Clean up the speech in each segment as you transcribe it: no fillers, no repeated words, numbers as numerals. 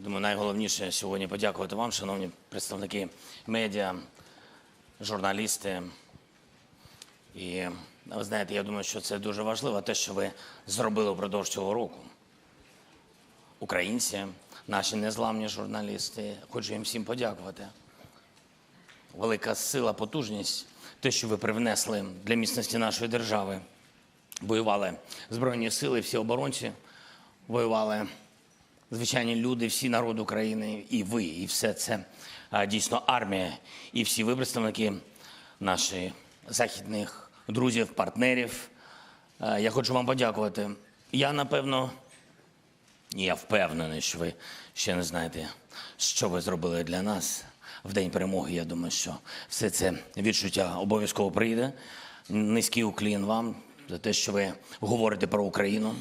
Думаю, найголовніше сьогодні подякувати вам, шановні представники медіа, журналісти. І ви знаєте, я думаю, що це дуже важливо, те, що ви зробили впродовж цього року. Українці, наші незламні журналісти, хочу їм всім подякувати. Велика сила, потужність, те, що ви привнесли для міцності нашої держави. Воювали Збройні сили, всі оборонці, воювали звичайні люди, всі народ України, і ви, і все це дійсно армія, і всі ви, представники наших західних друзів, партнерів. Я хочу вам подякувати. Я впевнений, що ви ще не знаєте, що ви зробили для нас в День перемоги. Я думаю, що все це відчуття обов'язково прийде. Низький уклін вам за те, що ви говорите про Україну,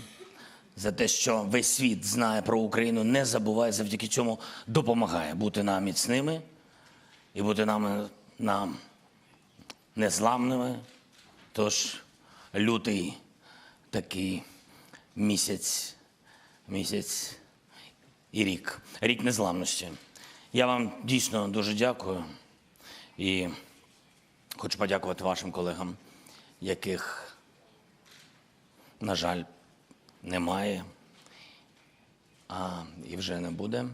за те, що весь світ знає про Україну, не забуває, завдяки цьому допомагає бути нам міцними і бути нам незламними. Тож лютий такий місяць і рік незламності. Я вам дійсно дуже дякую і хочу подякувати вашим колегам, яких, на жаль, немає, і вже не буде.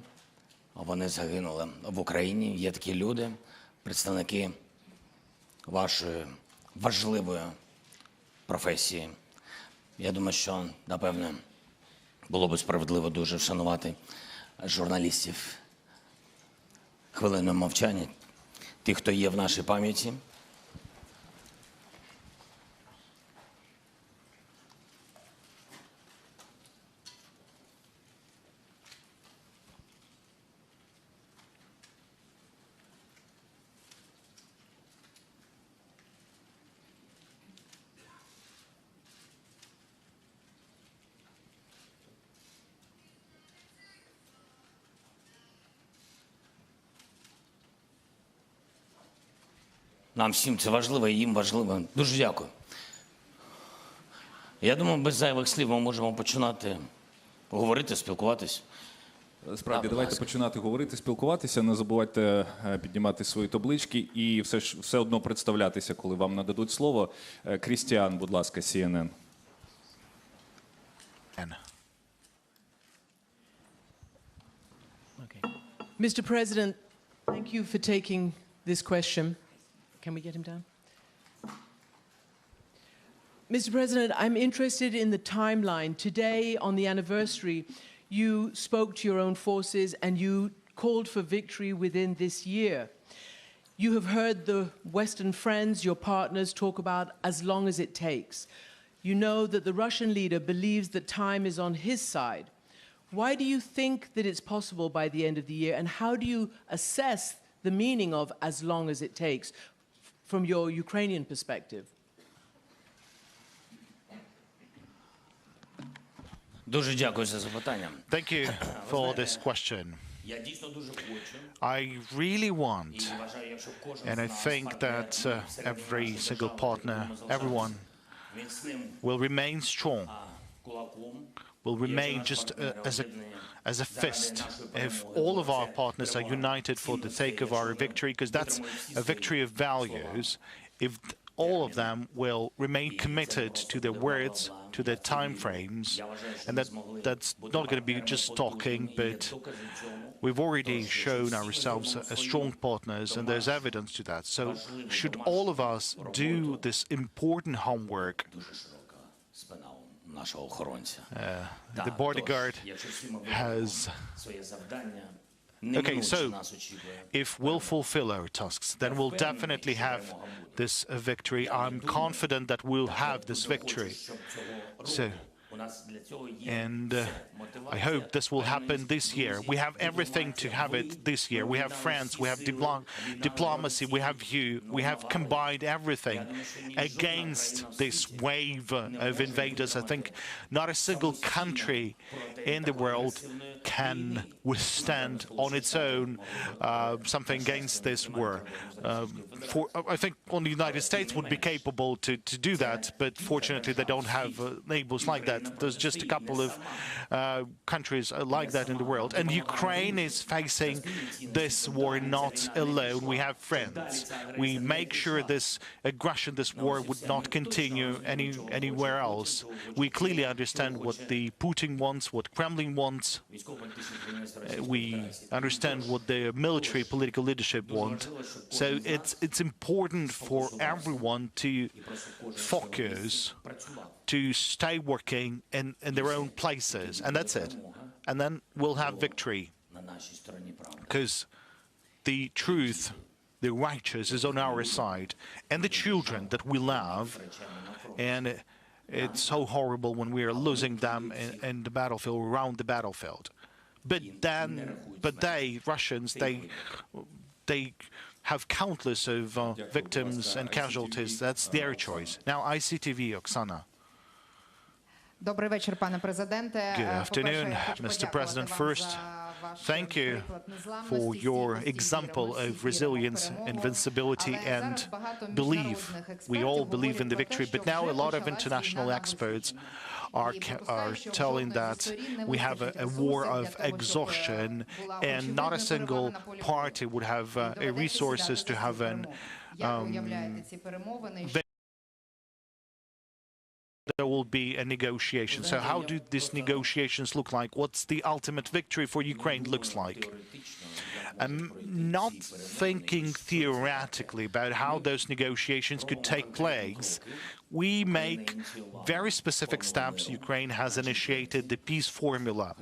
Вони загинули в Україні. Є такі люди, представники вашої важливої професії. Я думаю, що, напевне, було б справедливо дуже вшанувати журналістів хвилиною мовчання, тих, хто є в нашій пам'яті. Нам всім це важливо, і їм важливо. Дуже дякую. Я думаю, без зайвих слів ми можемо починати говорити, спілкуватись. Справді, давайте починати говорити, спілкуватися. Не забувайте піднімати свої таблички і все одно представлятися, коли вам нададуть слово. Крістіан, будь ласка, CNN. Mr. President, thank you for taking this question. Can we get him down? Mr. President, I'm interested in the timeline. Today, on the anniversary, you spoke to your own forces and you called for victory within this year. You have heard the Western friends, your partners, talk about as long as it takes. You know that the Russian leader believes that time is on his side. Why do you think that it's possible by the end of the year, and how do you assess the meaning of as long as it takes from your Ukrainian perspective? Дуже дякую за запитання. Thank you for this question. Я дійсно дуже хочу. I really want, and I think that every single partner, everyone, will remain strong, will remain just as a fist. If all of our partners are united for the sake of our victory, because that's a victory of values, if all of them will remain committed to their words, to their time frames, and that's not going to be just talking, but we've already shown ourselves as strong partners, and there's evidence to that. So should all of us do this important homework, the bodyguard has... Okay, so if we'll fulfill our tasks, then we'll definitely have this victory. I'm confident that we'll have this victory. And I hope this will happen this year. We have everything to have it this year. We have friends, we have diplomacy, we have you. We have combined everything against this wave of invaders. I think not a single country in the world can withstand on its own something against this war. I think only the United States would be capable to do that, but fortunately they don't have neighbors like that. that. There's just a couple of countries like that in the world. And Ukraine is facing this war not alone. We have friends. We make sure this aggression, this war would not continue anywhere else. We clearly understand what the Putin wants, what Kremlin wants. We understand what the military political leadership want. So it's important for everyone to focus, to stay working in their own places, and that's it. And then we'll have victory, because the truth, the righteous, is on our side, and the children that we love. And it's so horrible when we are losing them in the battlefield, around the battlefield. But they, Russians, they have countless of victims and casualties. That's their choice. Now, ICTV, Oksana. Good afternoon, Mr. President. First, thank you for your example of resilience, invincibility, and belief. We all believe in the victory, but now a lot of international experts are telling that we have a war of exhaustion, and not a single party would have resources to have an there will be a negotiation. So how do these negotiations look like? What's the ultimate victory for Ukraine looks like? I'm not thinking theoretically about how those negotiations could take place. We make very specific steps. Ukraine has initiated the peace formula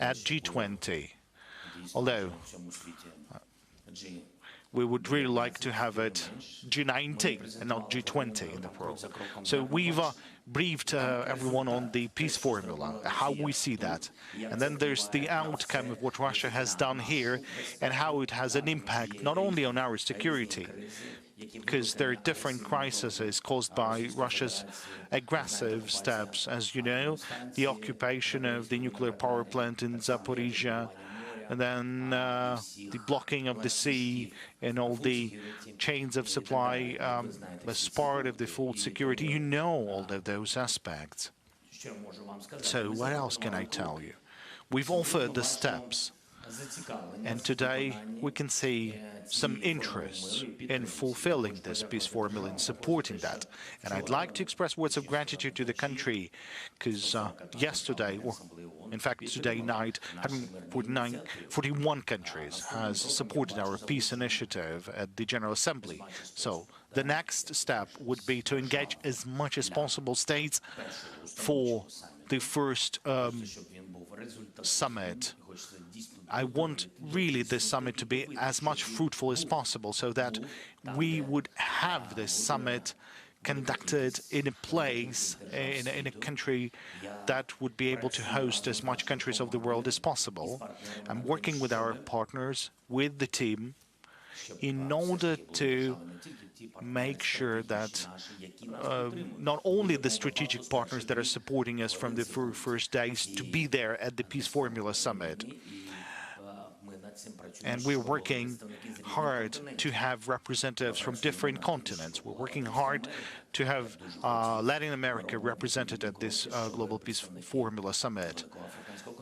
at G20, although we would really like to have it G19 and not G20 in the world. So we've briefed everyone on the peace formula, how we see that. And then there's the outcome of what Russia has done here and how it has an impact not only on our security, because there are different crises caused by Russia's aggressive steps. As you know, the occupation of the nuclear power plant in Zaporizhia, and then the blocking of the sea and all the chains of supply as part of the food security. You know all of those aspects. So what else can I tell you? We've offered the steps, and today we can see some interest in fulfilling this peace formula and supporting that. And I'd like to express words of gratitude to the country, because yesterday, or in fact today night, 41 countries has supported our peace initiative at the General Assembly. So the next step would be to engage as much as possible states for the first summit. I want really this summit to be as much fruitful as possible, so that we would have this summit conducted in a place, in a country that would be able to host as much countries of the world as possible. I'm working with our partners, with the team, in order to make sure that not only the strategic partners that are supporting us from the first days to be there at the Peace Formula Summit. And we're working hard to have representatives from different continents. We're working hard to have Latin America represented at this Global Peace Formula Summit,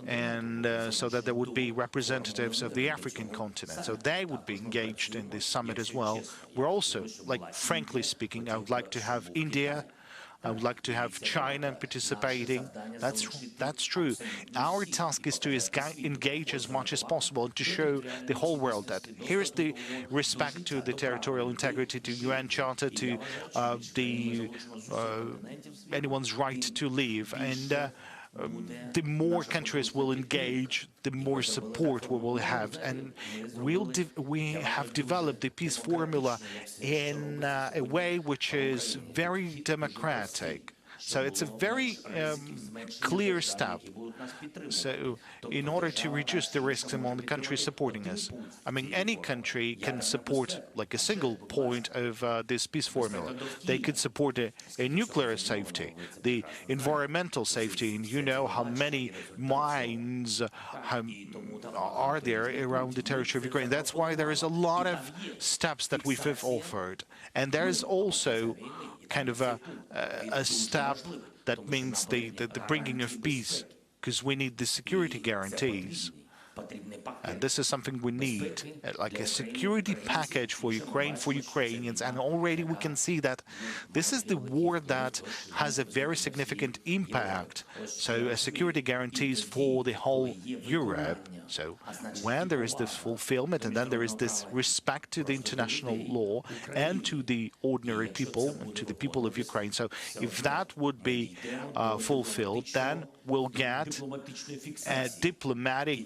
and so that there would be representatives of the African continent, so they would be engaged in this summit as well. We're also, like, frankly speaking, I would like to have India, I would like to have China participating. That's true. Our task is to engage as much as possible and to show the whole world that here's the respect to the territorial integrity, to UN Charter, to anyone's right to live. And the more countries will engage, the more support we will have. And we have developed the peace formula in a way which is very democratic. So it's a very clear step. So in order to reduce the risks among the countries supporting us, I mean, any country can support like a single point of this peace formula. They could support a nuclear safety, the environmental safety, and you know how many mines are there around the territory of Ukraine. That's why there is a lot of steps that we've offered. And there is also kind of a step That means the bringing of peace, because we need the security guarantees. And this is something we need, like a security package for Ukraine, for Ukrainians. And already we can see that this is the war that has a very significant impact. So security guarantees for the whole Europe. So when there is this fulfillment, and then there is this respect to the international law and to the ordinary people, and to the people of Ukraine. So if that would be fulfilled, then we'll get a diplomatic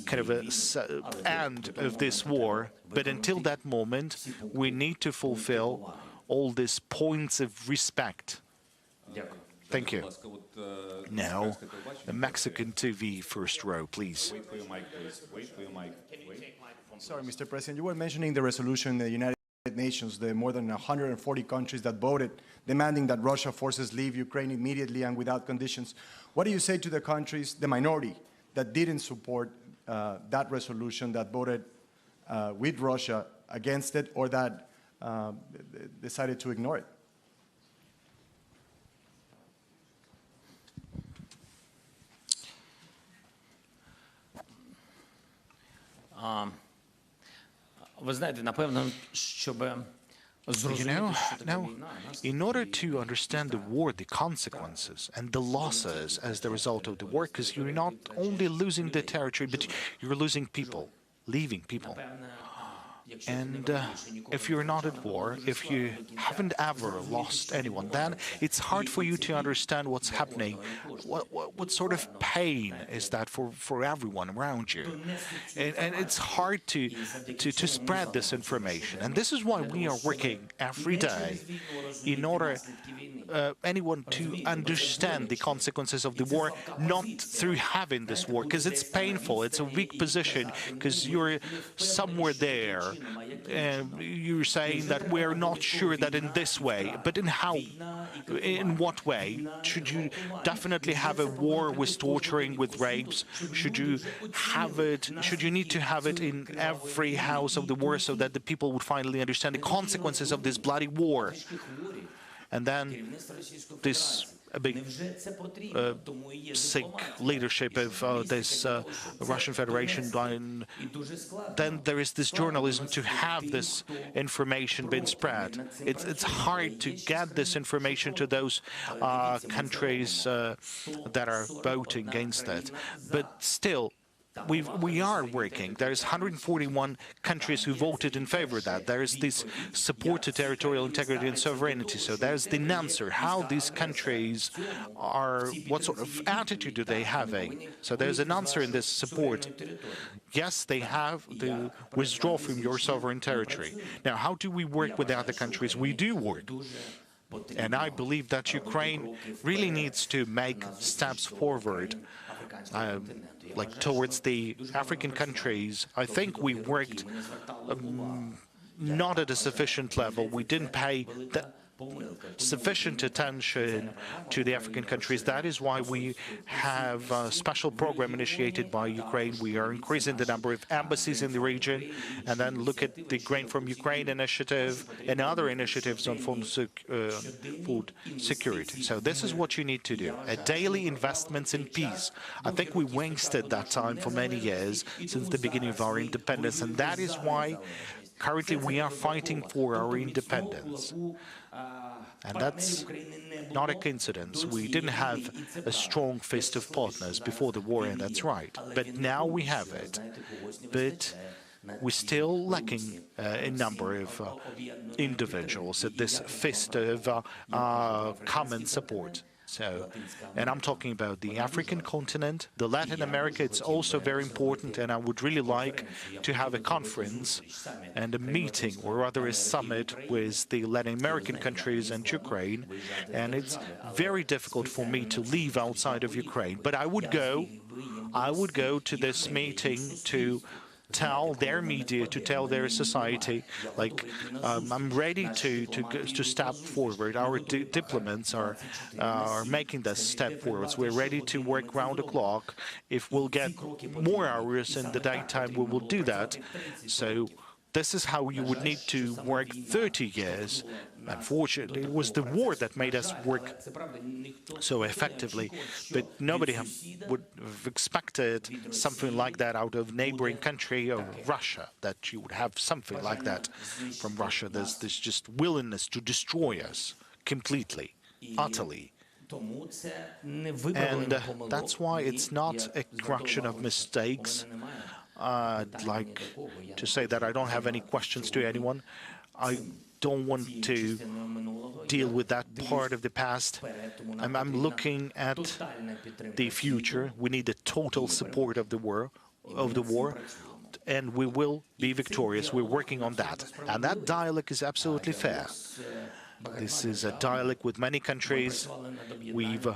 kind of end of this war. But until that moment, we need to fulfill all these points of respect. Thank you. Now, the Mexican TV first row, please. Wait for your mic, please. Wait for your mic. Sorry, Mr. President, you were mentioning the resolution in the United Nations, the more than 140 countries that voted, demanding that Russia forces leave Ukraine immediately and without conditions. What do you say to the countries, the minority, that didn't support that resolution, that voted with Russia against it, or that decided to ignore it? Ви знаєте, напевно, щоб You зрозуміти, know, що таке now, війна, in order to understand the war, the consequences and the losses as the result of the war, because you're not only losing the territory, but you're losing people, leaving people. And if you're not at war, if you haven't ever lost anyone, then it's hard for you to understand what's happening. What sort of pain is that for everyone around you? And it's hard to spread this information. And this is why we are working every day in order anyone to understand the consequences of the war, not through having this war, because it's painful, it's a weak position, because you're somewhere there. You're saying that we're not sure that in this way, but in what way? Should you definitely have a war with torturing, with rapes? Should you need to have it in every house of the war so that the people would finally understand the consequences of this bloody war? And then this big sick leadership of this Russian Federation, then there is this journalism to have this information being spread. It's hard to get this information to those countries that are voting against it. But still, we are working. There's 141 countries who voted in favor of that. There is this support to territorial integrity and sovereignty. So there's the answer. How these countries are, what sort of attitude do they having? So there's an answer in this support. Yes, they have to withdraw from your sovereign territory. Now, how do we work with the other countries? We do work. And I believe that Ukraine really needs to make steps forward. Like towards the African countries. I think we worked not at a sufficient level. We didn't pay sufficient attention to the African countries. That is why we have a special program initiated by Ukraine. We are increasing the number of embassies in the region, and then look at the Grain from Ukraine initiative and other initiatives on food security. So this is what you need to do. A daily investments in peace. I think we wasted that time for many years since the beginning of our independence, and that is why currently we are fighting for our independence. And that's not a coincidence. We didn't have a strong fist of partners before the war, and that's right. But now we have it. But we're still lacking a number of individuals at this fist of common support. So, and I'm talking about the African continent, the Latin America. It's also very important, and I would really like to have a conference and a meeting, or rather a summit, with the Latin American countries and Ukraine. And it's very difficult for me to leave outside of Ukraine, but I would go to this meeting to tell their media, to tell their society, like, I'm ready to step forward. Our diplomats are making this step forwards. We're ready to work round the clock. If we'll get more hours in the daytime, we will do that. So this is how you would need to work 30 years. Unfortunately, it was the war that made us work so effectively, but nobody would have expected something like that out of neighboring country of Russia, that you would have something like that from Russia. There's this just willingness to destroy us completely, utterly. And that's why it's not a correction of mistakes. I'd like to say that I don't have any questions to anyone. I don't want to deal with that part of the past. I'm looking at the future. We need the total support of the war, and we will be victorious. We're working on that. And that dialogue is absolutely fair. This is a dialogue with many countries. We've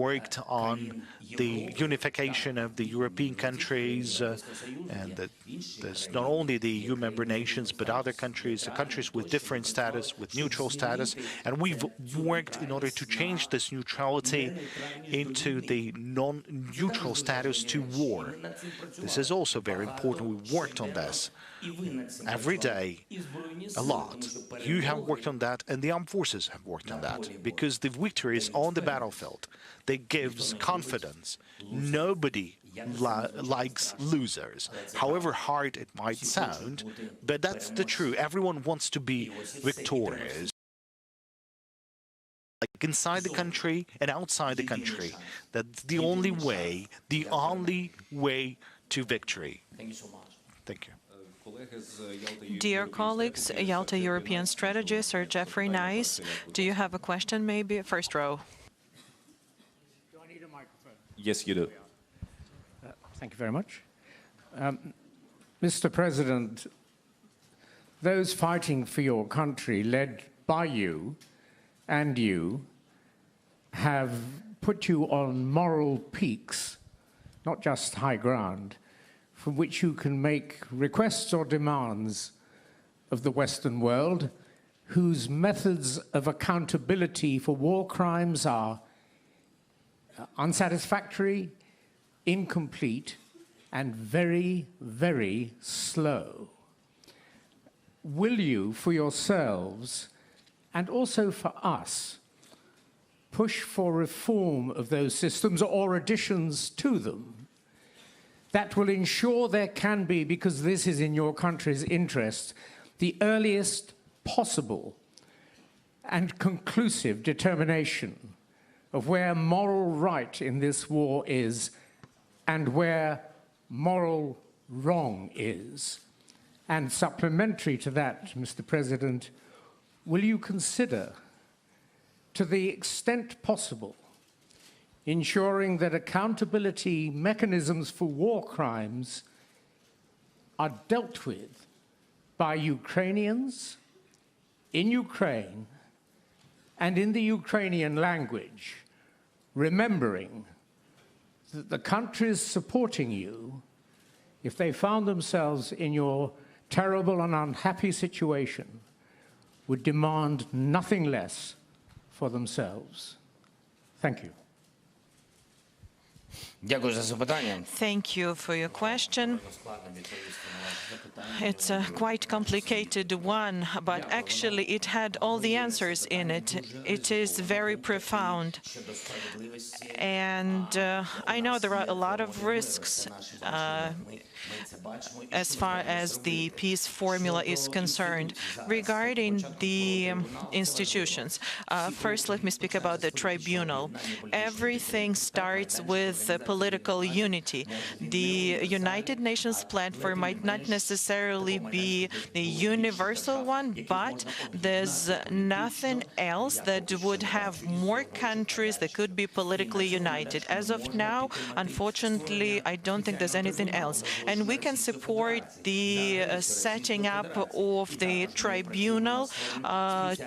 worked on the unification of the European countries, and there's not only the EU member nations, but other countries, countries with different status, with neutral status, and we've worked in order to change this neutrality into the non-neutral status to war. This is also very important. We worked on this every day, a lot. You have worked on that, and the armed forces have worked on that, because the victory is on the battlefield. That gives confidence. Nobody likes losers, however hard it might sound, but that's the truth. Everyone wants to be victorious, like inside the country and outside the country. That's the only way to victory. Thank you so much. Thank you. Dear colleagues, Yalta European Strategy, Sir Jeffrey Nice, do you have a question, maybe? First row. Do I need a microphone? Yes, you do. Thank you very much. Mr. President, those fighting for your country, led by you, and you, have put you on moral peaks, not just high ground, from which you can make requests or demands of the Western world, whose methods of accountability for war crimes are unsatisfactory, incomplete, and very, very slow. Will you, for yourselves, and also for us, push for reform of those systems or additions to them that will ensure there can be, because this is in your country's interest, the earliest possible and conclusive determination of where moral right in this war is and where moral wrong is? And supplementary to that, Mr. President, will you consider, to the extent possible, ensuring that accountability mechanisms for war crimes are dealt with by Ukrainians in Ukraine and in the Ukrainian language, remembering that the countries supporting you, if they found themselves in your terrible and unhappy situation, would demand nothing less for themselves? Thank you. Дякую за запитання. Thank you for your question. It's a quite complicated one, but actually it had all the answers in it. It is very profound. And I know there are a lot of risks as far as the peace formula is concerned. Regarding the institutions, first let me speak about the tribunal. Everything starts with political unity. The United Nations platform might not necessarily be the universal one, but there's nothing else that would have more countries that could be politically united. As of now, unfortunately, I don't think there's anything else. And we can support the setting up of the tribunal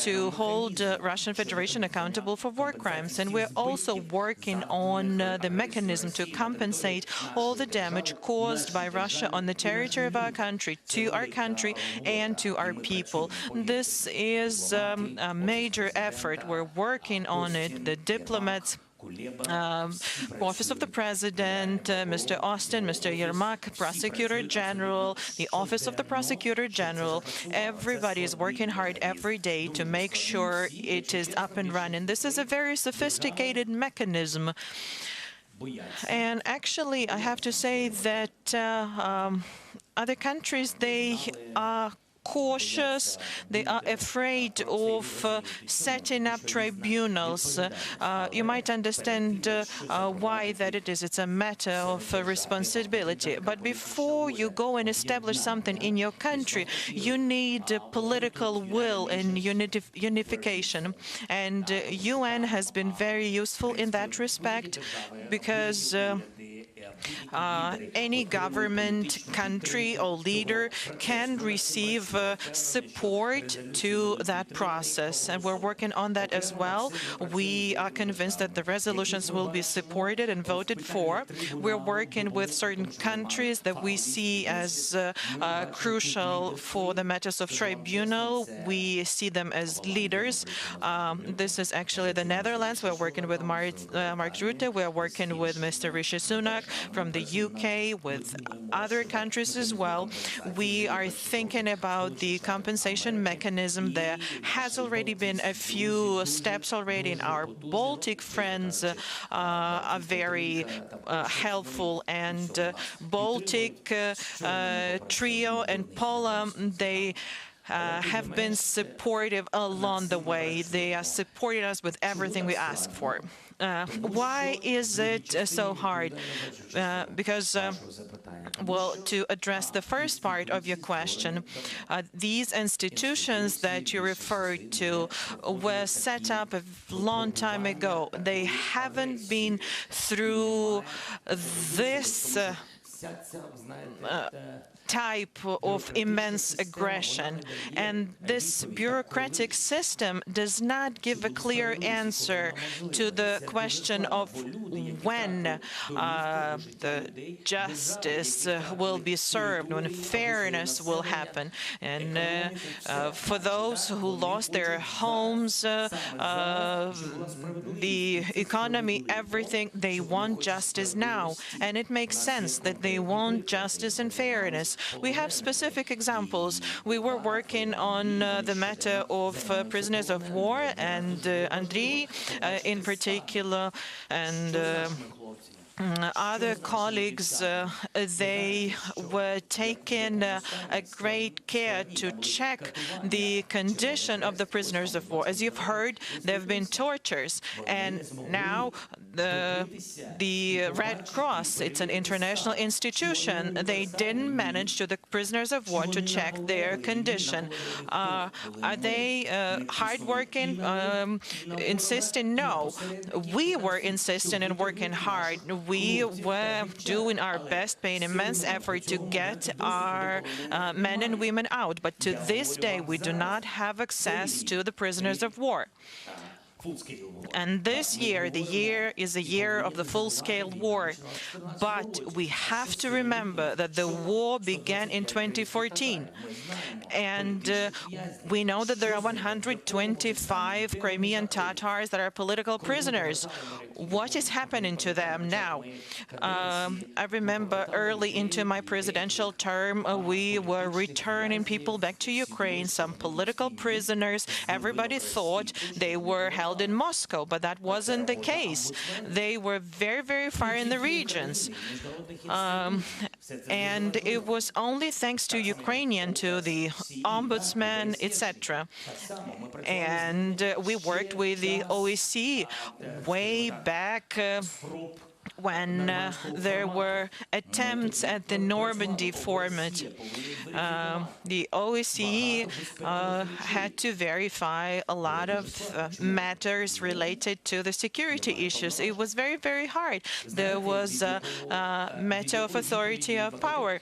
to hold Russian Federation accountable for war crimes. And we're also working on the mechanism to compensate all the damage caused by Russia on the territory of our country, to our country and to our people. This is a major effort. We're working on it. The diplomats Office of the President, Mr. Austin, Mr. Yermak, Prosecutor General, the Office of the Prosecutor General. Everybody is working hard every day to make sure it is up and running. This is a very sophisticated mechanism. And actually, I have to say that other countries, they are cautious, they are afraid of setting up tribunals. You might understand why that it is. It's a matter of responsibility. But before you go and establish something in your country, you need political will and unification. And UN has been very useful in that respect because any government, country or leader can receive support to that process, and we're working on that as well. We are convinced that the resolutions will be supported and voted for. We're working with certain countries that we see as crucial for the matters of tribunal. We see them as leaders. This is actually the Netherlands. We're working with Mark Rutte. We're working with Mr. Rishi Sunak from the UK, with other countries as well. We are thinking about the compensation mechanism. There has already been a few steps already, and our Baltic friends are very helpful. And Baltic Trio and Poland, they have been supportive along the way. They are supporting us with everything we ask for. Why is it so hard? Because, well, to address the first part of your question, these institutions that you referred to were set up a long time ago. They haven't been through this type of immense aggression, and this bureaucratic system does not give a clear answer to the question of when the justice will be served, when fairness will happen. And for those who lost their homes, the economy, everything, they want justice now. And it makes sense that they want justice and fairness. We have specific examples. We were working on the matter of prisoners of war, and Andriy in particular, and other colleagues, they were taking a great care to check the condition of the prisoners of war. As you've heard, there have been tortures, and now the Red Cross, it's an international institution, they didn't manage to the prisoners of war to check their condition. Are they hardworking, insisting? No. We were insisting and working hard. We were doing our best, paying immense effort to get our men and women out. But to this day, we do not have access to the prisoners of war. And this year, the year is a year of the full-scale war. But we have to remember that the war began in 2014. And we know that there are 125 Crimean Tatars that are political prisoners. What is happening to them now? I remember early into my presidential term, we were returning people back to Ukraine, some political prisoners. Everybody thought they were held in Moscow, but that wasn't the case. They were very, very far in the regions. And it was only thanks to Ukrainian, to the ombudsman, etc. And we worked with the OSCE way back when there were attempts at the Normandy format. The OSCE had to verify a lot of matters related to the security issues. It was very, very hard. There was a matter of authority of power.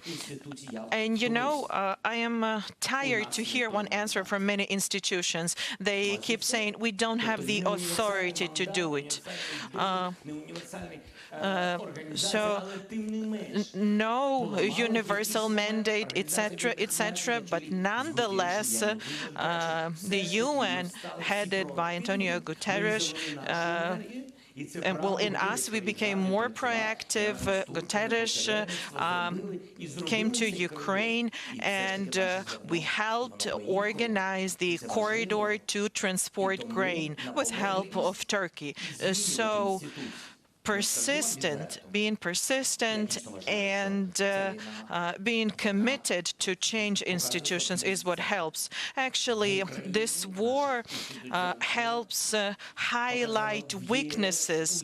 And, you know, I am tired to hear one answer from many institutions. They keep saying, we don't have the authority to do it. So no universal mandate, etc., etc. But nonetheless, the UN, headed by Antonio Guterres, in us, we became more proactive. Guterres came to Ukraine, and we helped organize the corridor to transport grain with help of Turkey. So being persistent and being committed to change institutions is what helps. Actually, this war helps highlight weaknesses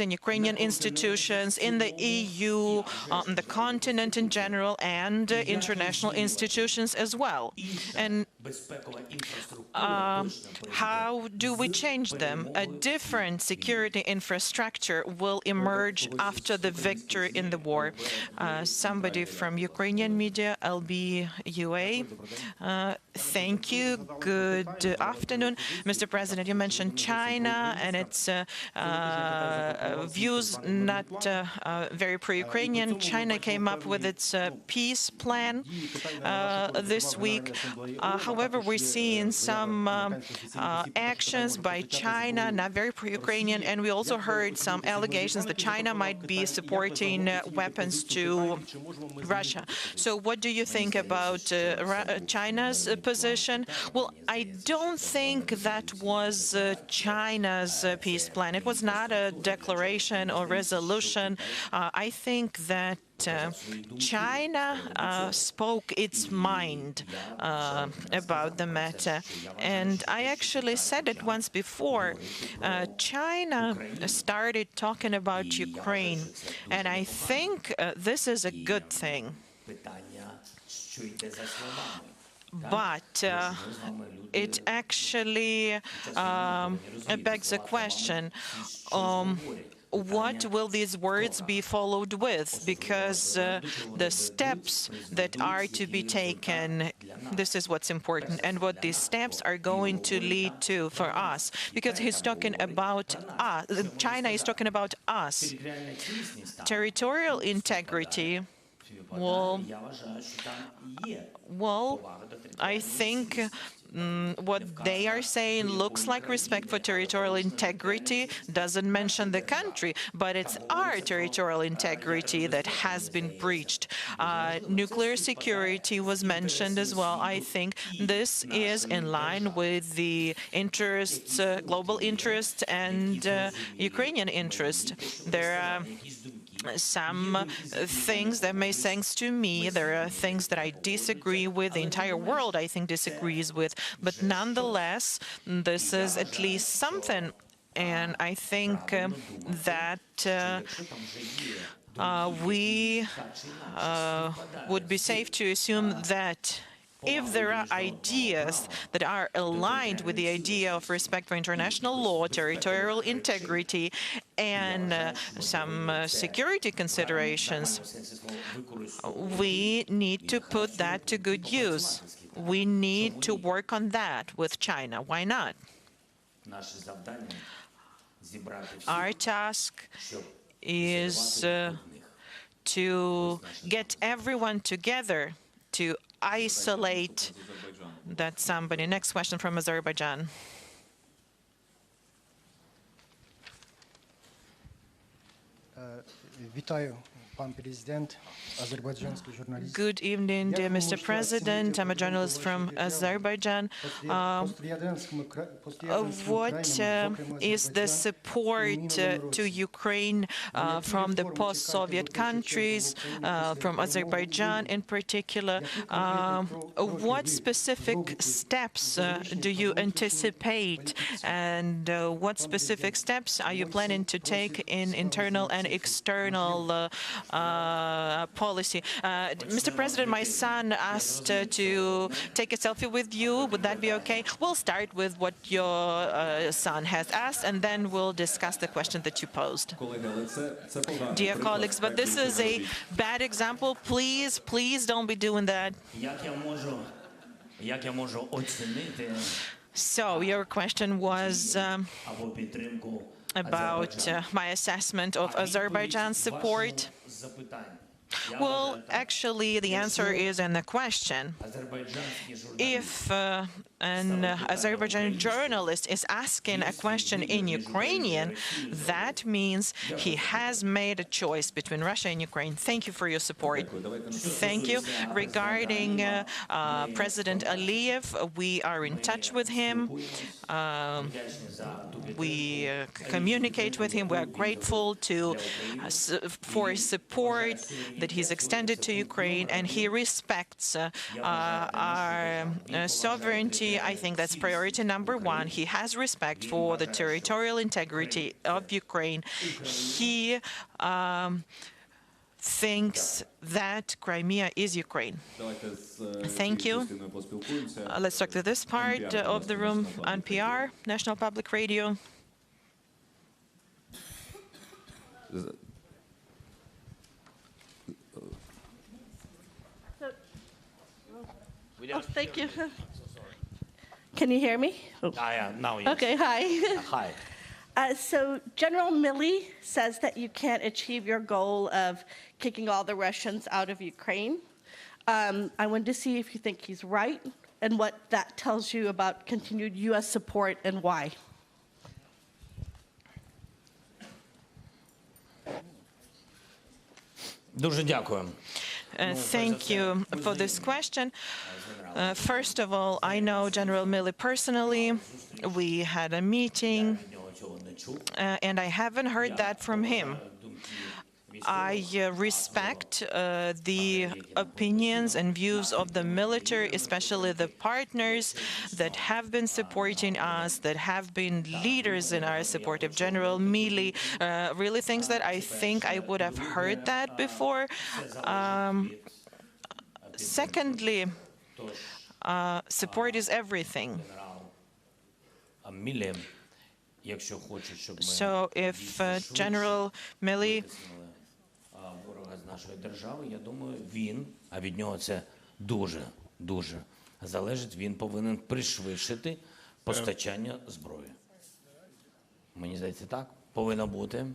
in Ukrainian institutions, in the EU, on the continent in general, and international institutions as well. And how do we change them? A different security infrastructure will emerge after the victory in the war. Somebody from Ukrainian media, LBUA. Thank you. Good afternoon. Mr. President, you mentioned China and its views not very pro-Ukrainian. China came up with its peace plan this week. However, we're seeing some actions by China, not very pro-Ukrainian, and we also heard some allegations that China might be supporting weapons to Russia. So what do you think about China's position? Well, I don't think that was China's peace plan. It was not a declaration or resolution. I think that China spoke its mind about the matter. And I actually said it once before. China started talking about Ukraine, and I think this is a good thing. But it actually begs a question. What will these words be followed with? Because the steps that are to be taken, this is what's important, and what these steps are going to lead to for us. Because he's talking about us, China is talking about us. Territorial integrity, well, I think what they are saying looks like respect for territorial integrity, doesn't mention the country, but it's our territorial integrity that has been breached. Nuclear security was mentioned as well. I think this is in line with the interests, global interests, and Ukrainian interests. There are some things that may sense to me. There are things that I disagree with, the entire world, I think, disagrees with. But nonetheless, this is at least something. And I think that we would be safe to assume that if there are ideas that are aligned with the idea of respect for international law, territorial integrity, and some security considerations, we need to put that to good use. We need to work on that with China. Why not? Our task is to get everyone together to isolate that somebody. Next question from Azerbaijan. Вітаю, пан президент, азербайджанський журналіст. Good evening, dear Mr. President. I'm a journalist from Azerbaijan. What is the support to Ukraine from the post-Soviet countries, from Azerbaijan in particular? What specific steps do you anticipate, and what specific steps are you planning to take in internal and external policy? Mr. President, my son asked to take a selfie with you. Would that be okay? We'll start with what your son has asked, and then we'll discuss the question that you posed. Dear colleagues, but this is a bad example. Please, please don't be doing that. So your question was about my assessment of Azerbaijan's support. Well, actually, the answer is in the question. If an Azerbaijani journalist is asking a question in Ukrainian, that means he has made a choice between Russia and Ukraine. Thank you for your support. Thank you. Regarding President Aliyev, we are in touch with him. We communicate with him. We are grateful for support that he's extended to Ukraine, and he respects our sovereignty. I think that's priority number one. He has respect for the territorial integrity of Ukraine. He thinks that Crimea is Ukraine. Thank you. Let's talk to this part of the room. NPR, National Public Radio. Oh, thank you. Can you hear me? Oh. Now yes. Okay, hi. Hi. So General Milley says that you can't achieve your goal of kicking all the Russians out of Ukraine. I wanted to see if you think he's right and what that tells you about continued U.S. support and why. Дуже дякую. Thank you for this question. First of all, I know General Milley personally. We had a meeting, and I haven't heard that from him. I respect the opinions and views of the military, especially the partners that have been supporting us, that have been leaders in our support of General Milley. Really things that I think I would have heard that before. Secondly, support is everything. So if General Milley нашої держави, я думаю, він, а від нього це дуже залежить, він повинен пришвидшити постачання зброї. Мені здається, так повинно бути.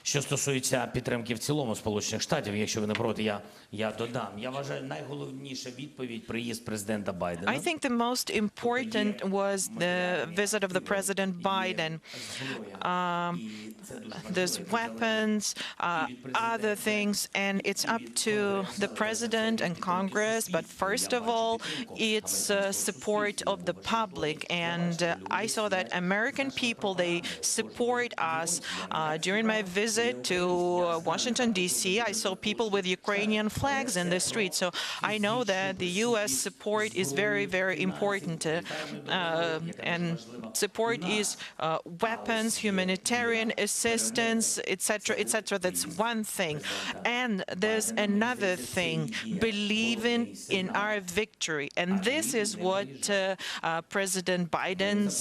Що стосується підтримки в цілому Сполучених Штатів, якщо ви не проти, я додам. Я вважаю, найголовніша відповідь приїзд президента Байдена. I think the most important was the visit of the President Biden. There's weapons, other things, and it's up to the President and Congress. But first of all, it's support of the public. And I saw that American people, they support us. During my visit to Washington, D.C., I saw people with Ukrainian flags in the street. So I know that the U.S. support is very, very important. And support is weapons, humanitarian assistance, etc., etc. That's one thing. And there's another thing, believing in our victory. And this is what President Biden's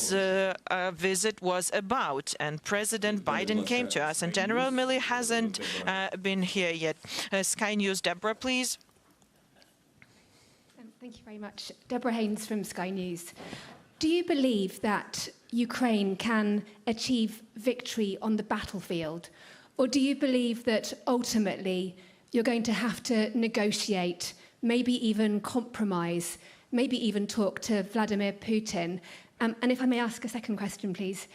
visit was about. And President Biden came to us. And General Milley hasn't been here yet. Sky News, Deborah, please. Thank you very much. Deborah Haynes from Sky News. Do you believe that Ukraine can achieve victory on the battlefield? Or do you believe that ultimately you're going to have to negotiate, maybe even compromise, maybe even talk to Vladimir Putin? And if I may ask a second question, please.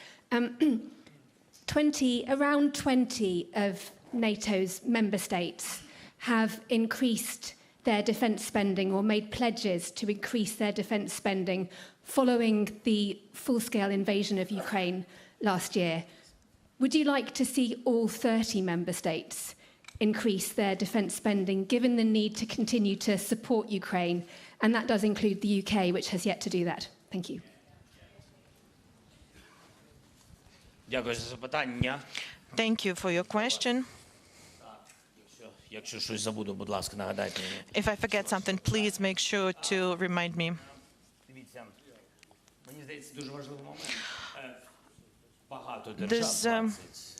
Around 20 of NATO's member states have increased their defence spending or made pledges to increase their defence spending following the full-scale invasion of Ukraine last year. Would you like to see all 30 member states increase their defence spending, given the need to continue to support Ukraine? And that does include the UK, which has yet to do that. Thank you. Дякую за запитання. Thank you for your question. Якщо щось забуду, будь ласка, нагадайте мені. If I forget something, please make sure to remind me. Дивіться, мені здається, дуже важливий момент. Багато держав,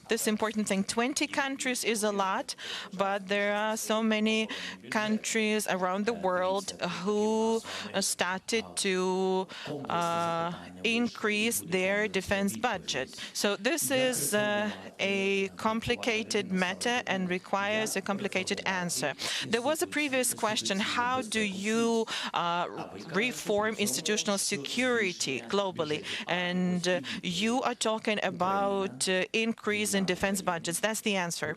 this important thing. 20 countries is a lot, but there are so many countries around the world who started to increase their defense budget. So this is a complicated matter and requires a complicated answer. There was a previous question: how do you reform institutional security globally? And you are talking about increase in defense budgets. That's the answer.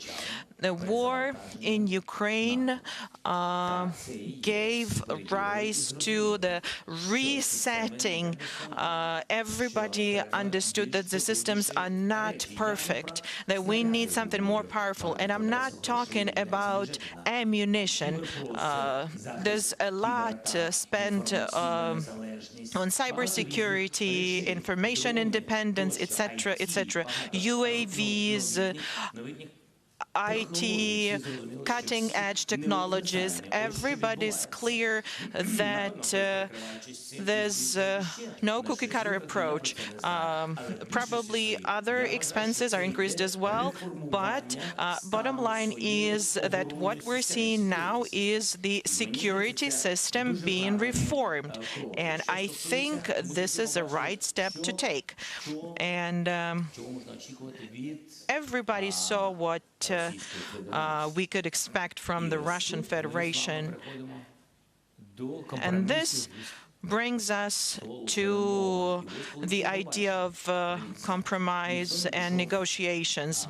The war in Ukraine gave rise to the resetting. Everybody understood that the systems are not perfect, that we need something more powerful. And I'm not talking about ammunition. There's a lot spent on cybersecurity, information independence, etc., etc. UAVs, IT, cutting-edge technologies. Everybody's clear that there's no cookie-cutter approach. Probably other expenses are increased as well, but bottom line is that what we're seeing now is the security system being reformed, and I think this is a right step to take. And everybody saw what we could expect from the Russian Federation. And this brings us to the idea of compromise and negotiations.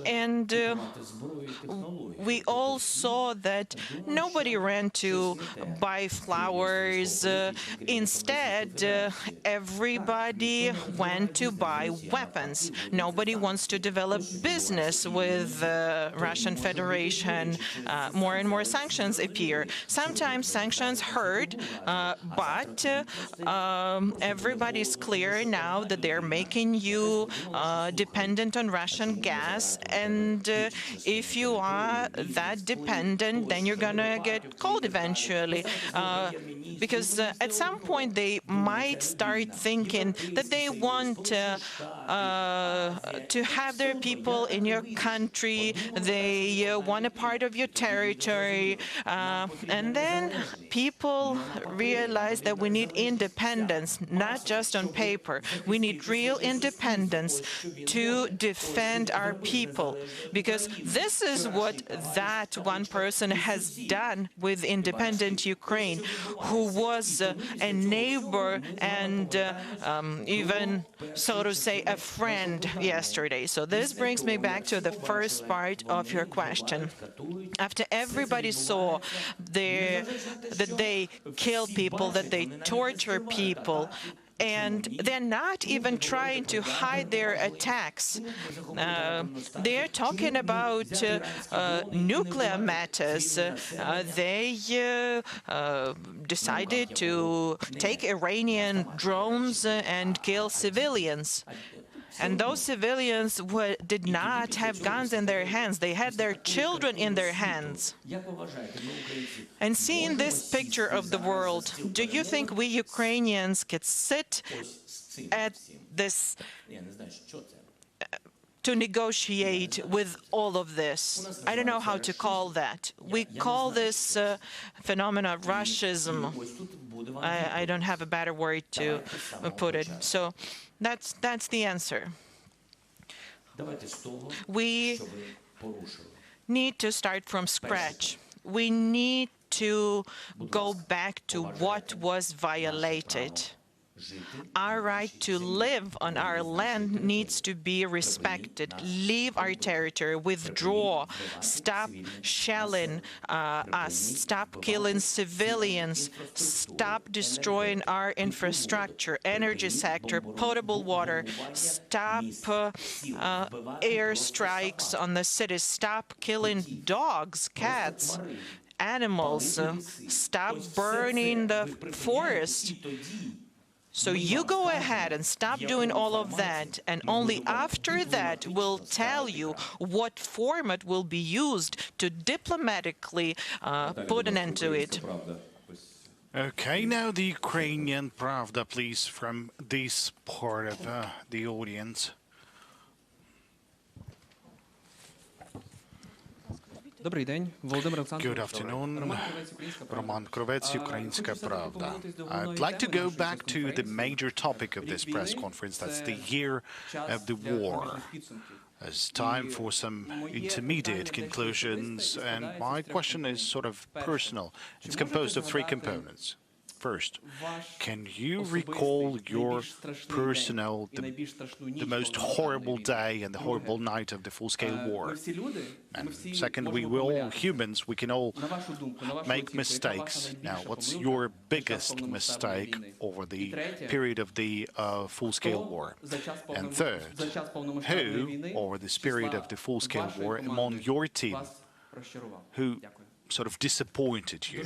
And we all saw that nobody ran to buy flowers. Instead, everybody went to buy weapons. Nobody wants to develop business with the Russian Federation. More and more sanctions appear. Sometimes sanctions hurt, but everybody's clear now that they're making you dependent on Russian gas, and if you are that dependent, then you're gonna get cold eventually, because at some point they might start thinking that they want to have their people in your country, they want a part of your territory, and then people realize that we need independence, not just on paper. We need real independence to defend our people, because this is what that one person has done with independent Ukraine, who was a neighbor and even, so to say, a friend yesterday. So this brings me back to the first part of your question. After everybody saw that they kill people, that they torture people, and they're not even trying to hide their attacks. They're talking about nuclear matters. They decided to take Iranian drones and kill civilians. And those civilians did not have guns in their hands. They had their children in their hands. And seeing this picture of the world, do you think we Ukrainians could sit at this to negotiate with all of this? I don't know how to call that. We call this phenomena Russism. I don't have a better word to put it. So that's the answer. We need to start from scratch. We need to go back to what was violated. Our right to live on our land needs to be respected. Leave our territory, withdraw, stop shelling us, stop killing civilians, stop destroying our infrastructure, energy sector, potable water, stop airstrikes on the cities, stop killing dogs, cats, animals, stop burning the forest. So you go ahead and stop doing all of that, and only after that we'll tell you what format will be used to diplomatically put an end to it. Okay, now the Ukrainian Pravda, please, from this part of the audience. Добрий день, Володимир Good afternoon. Roman Krovets, Ukrainska Pravda. I'd like to go back to the major topic of this press conference, that's the year of the war. It's time for some intermediate conclusions, and my question is sort of personal. It's composed of three components. First, can you recall your personal, the most horrible day and the horrible night of the full-scale war? And second, we're all humans, we can all make mistakes. Now, what's your biggest mistake over the period of the full-scale war? And third, who, over this period of the full-scale war, among your team, who sort of disappointed you?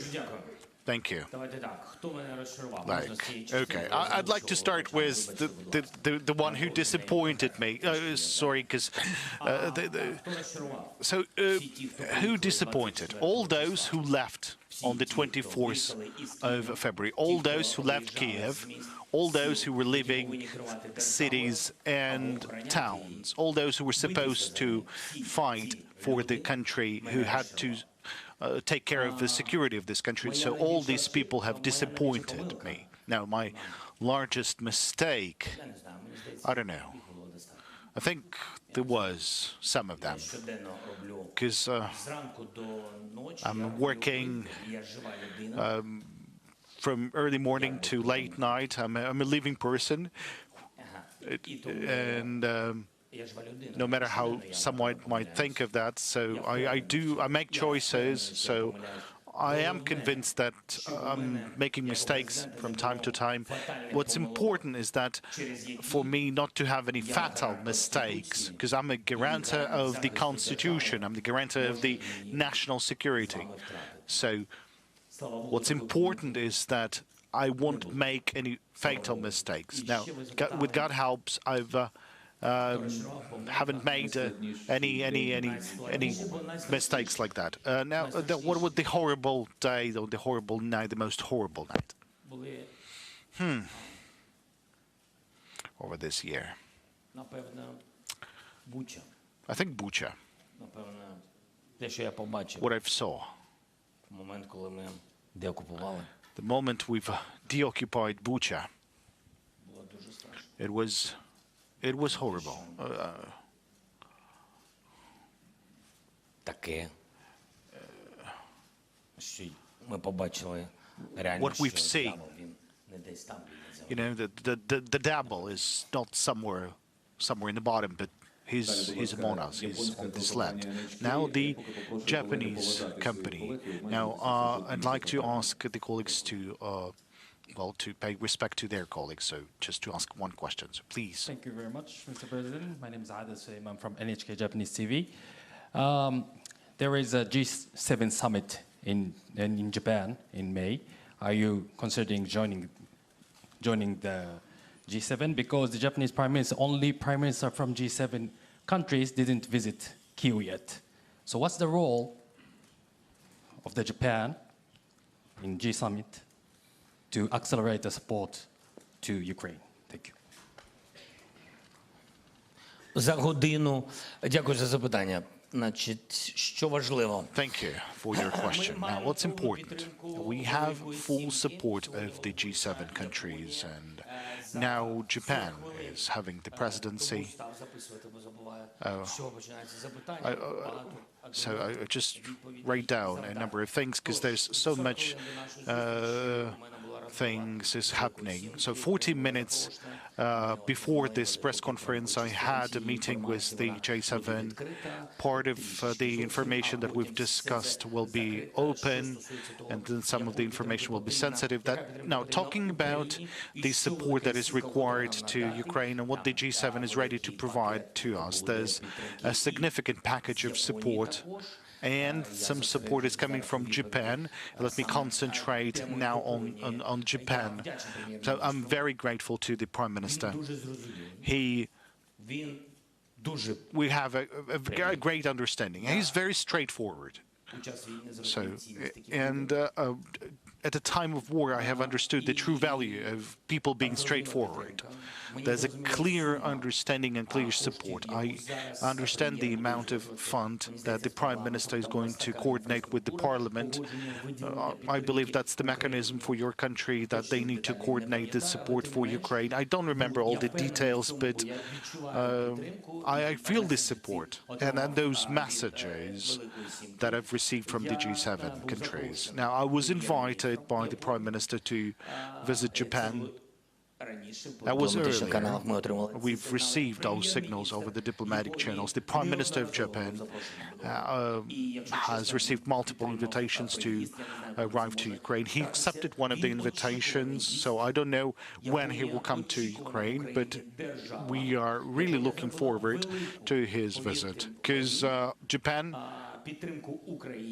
Thank you. Okay, I'd like to start with the one who disappointed me. Sorry, because who disappointed? All those who left on the 24th of February, all those who left Kyiv, all those who were leaving cities and towns, all those who were supposed to fight for the country, who had to take care of the security of this country. So all these people have disappointed me. Now, my largest mistake, I don't know. I think there was some of them, because I'm working from early morning to late night. I'm a living person, and no matter how someone might think of that, so I make choices, so I am convinced that I'm making mistakes from time to time. What's important is that for me not to have any fatal mistakes, because I'm a guarantor of the Constitution, I'm the guarantor of the national security. So what's important is that I won't make any fatal mistakes. Now, with God helps, I've haven't made any mistakes like that. Now, what was the horrible day, or the horrible night, the most horrible night? Over this year, I think Bucha. What I saw, the moment we've deoccupied Bucha, it was horrible. What we've seen, you know, the devil is not somewhere in the bottom, but he's among us. He's on this land. Now the Japanese company. Now I'd like to ask the colleagues to to pay respect to their colleagues, so just to ask one question, so please. Thank you very much, Mr. President. My name is Ada Suim. I'm from NHK Japanese TV. There is a G7 summit in Japan in May. Are you considering joining the G7? Because the Japanese only prime minister from G7 countries didn't visit Kyiv yet. So what's the role of the Japan in G summit to accelerate the support to Ukraine? Thank you. За годину. Дякую за запитання. Значить, що важливо? Thank you for your question. Now, what's important? We have full support of the G7 countries, and now Japan is having the presidency. So I just write down a number of things, because there's so much things is happening. So 40 minutes before this press conference, I had a meeting with the J7. Part of the information that we've discussed will be open, and then some of the information will be sensitive. Now, talking about the support that is required to Ukraine and what the G7 is ready to provide to us, there's a significant package of support, and some support is coming from Japan. Let me concentrate now on Japan. So I'm very grateful to the Prime Minister. We have a great understanding. He's very straightforward. So, and at a time of war, I have understood the true value of people being straightforward. There's a clear understanding and clear support. I understand the amount of fund that the Prime Minister is going to coordinate with the Parliament. I believe that's the mechanism for your country, that they need to coordinate the support for Ukraine. I don't remember all the details, but I feel this support and those messages that I've received from the G7 countries. Now, I was invited by the Prime Minister to visit Japan. That was earlier. We've received those signals over the diplomatic channels. The Prime Minister of Japan has received multiple invitations to arrive to Ukraine. He accepted one of the invitations, so I don't know when he will come to Ukraine, but we are really looking forward to his visit, because Japan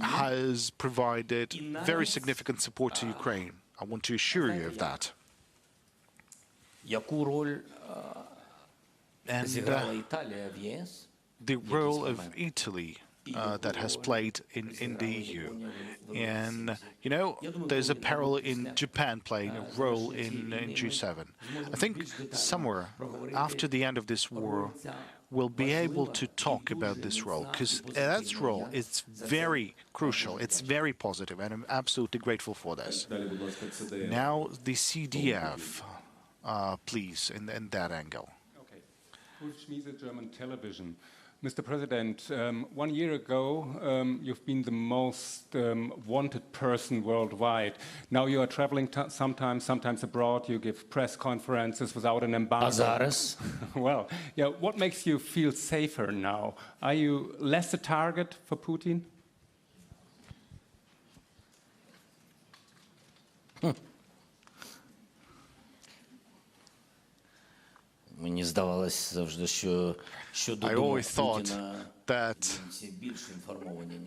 has provided very significant support to Ukraine. I want to assure you of that. And the role of Italy that has played in the EU. And, you know, there's a parallel in Japan playing a role in G7. I think somewhere after the end of this war, we'll be able to talk about this role, because that role is very crucial, it's very positive, and I'm absolutely grateful for this. Now, the CDF. Please, in that angle. Okay. Ulf Schmiese, German television. Mr. President, 1 year ago, you've been the most wanted person worldwide. Now you are traveling sometimes abroad. You give press conferences without an embargo. Well, yeah. What makes you feel safer now? Are you less a target for Putin? I always thought that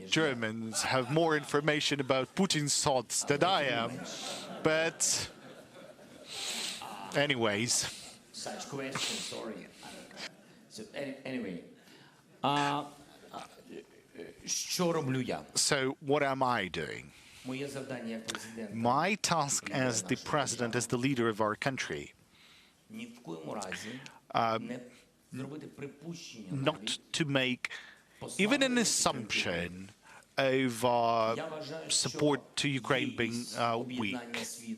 Germans have more information about Putin's thoughts than I am, but anyways. Such questions, sorry. So, anyway, so what am I doing? My task as the president, as the leader of our country, not to make even an assumption of support to Ukraine being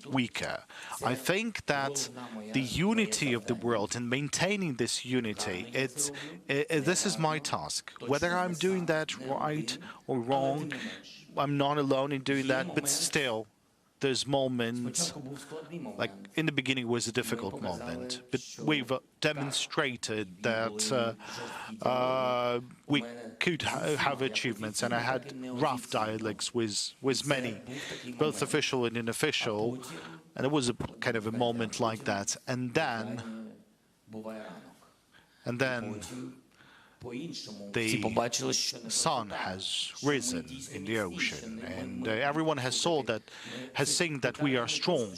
weaker. I think that the unity of the world and maintaining this unity, this is my task. Whether I'm doing that right or wrong, I'm not alone in doing that, but still, there's moments, like in the beginning was a difficult moment, but we've demonstrated that we could have achievements, and I had rough dialogues with many, both official and unofficial, and it was a kind of a moment like that. And then the sun has risen in the ocean, and everyone has seen that we are strong.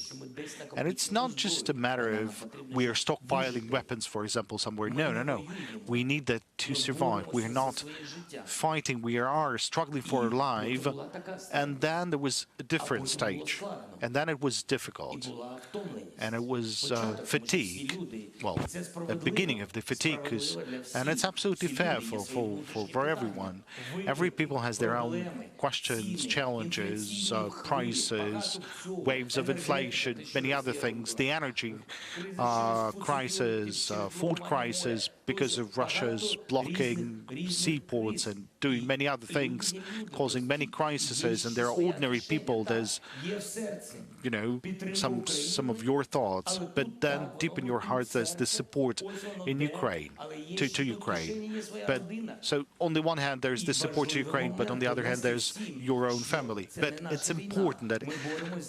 And it's not just a matter of we are stockpiling weapons, for example, somewhere. No. We need that to survive. We're not fighting. We are struggling for our life. And then there was a different stage. And then it was difficult. And it was fatigue. Well, the beginning of the fatigue, and it's absolutely fair for everyone. Every people has their own questions, challenges, crises, waves of inflation, many other things, the energy crisis, food crisis because of Russia's blocking seaports and doing many other things, causing many crises, and there are ordinary people. There's, you know, some of your thoughts, but then deep in your heart there's the support in Ukraine, to Ukraine. But so on the one hand there's the support to Ukraine, but on the other hand there's your own family. But it's important that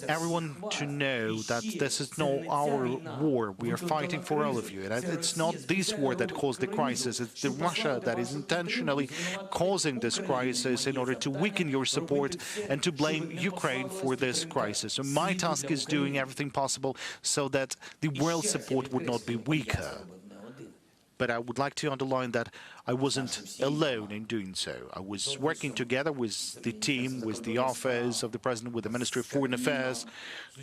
everyone to know that this is not our war. We are fighting for all of you, and it's not this war that caused the crisis. It's the Russia that is intentionally causing this crisis in order to weaken your support and to blame Ukraine for this crisis. So my task is doing everything possible so that the world support would not be weaker. but I would like to underline that I wasn't alone in doing so. I was working together with the team, with the office of the President, with the Ministry of Foreign Affairs,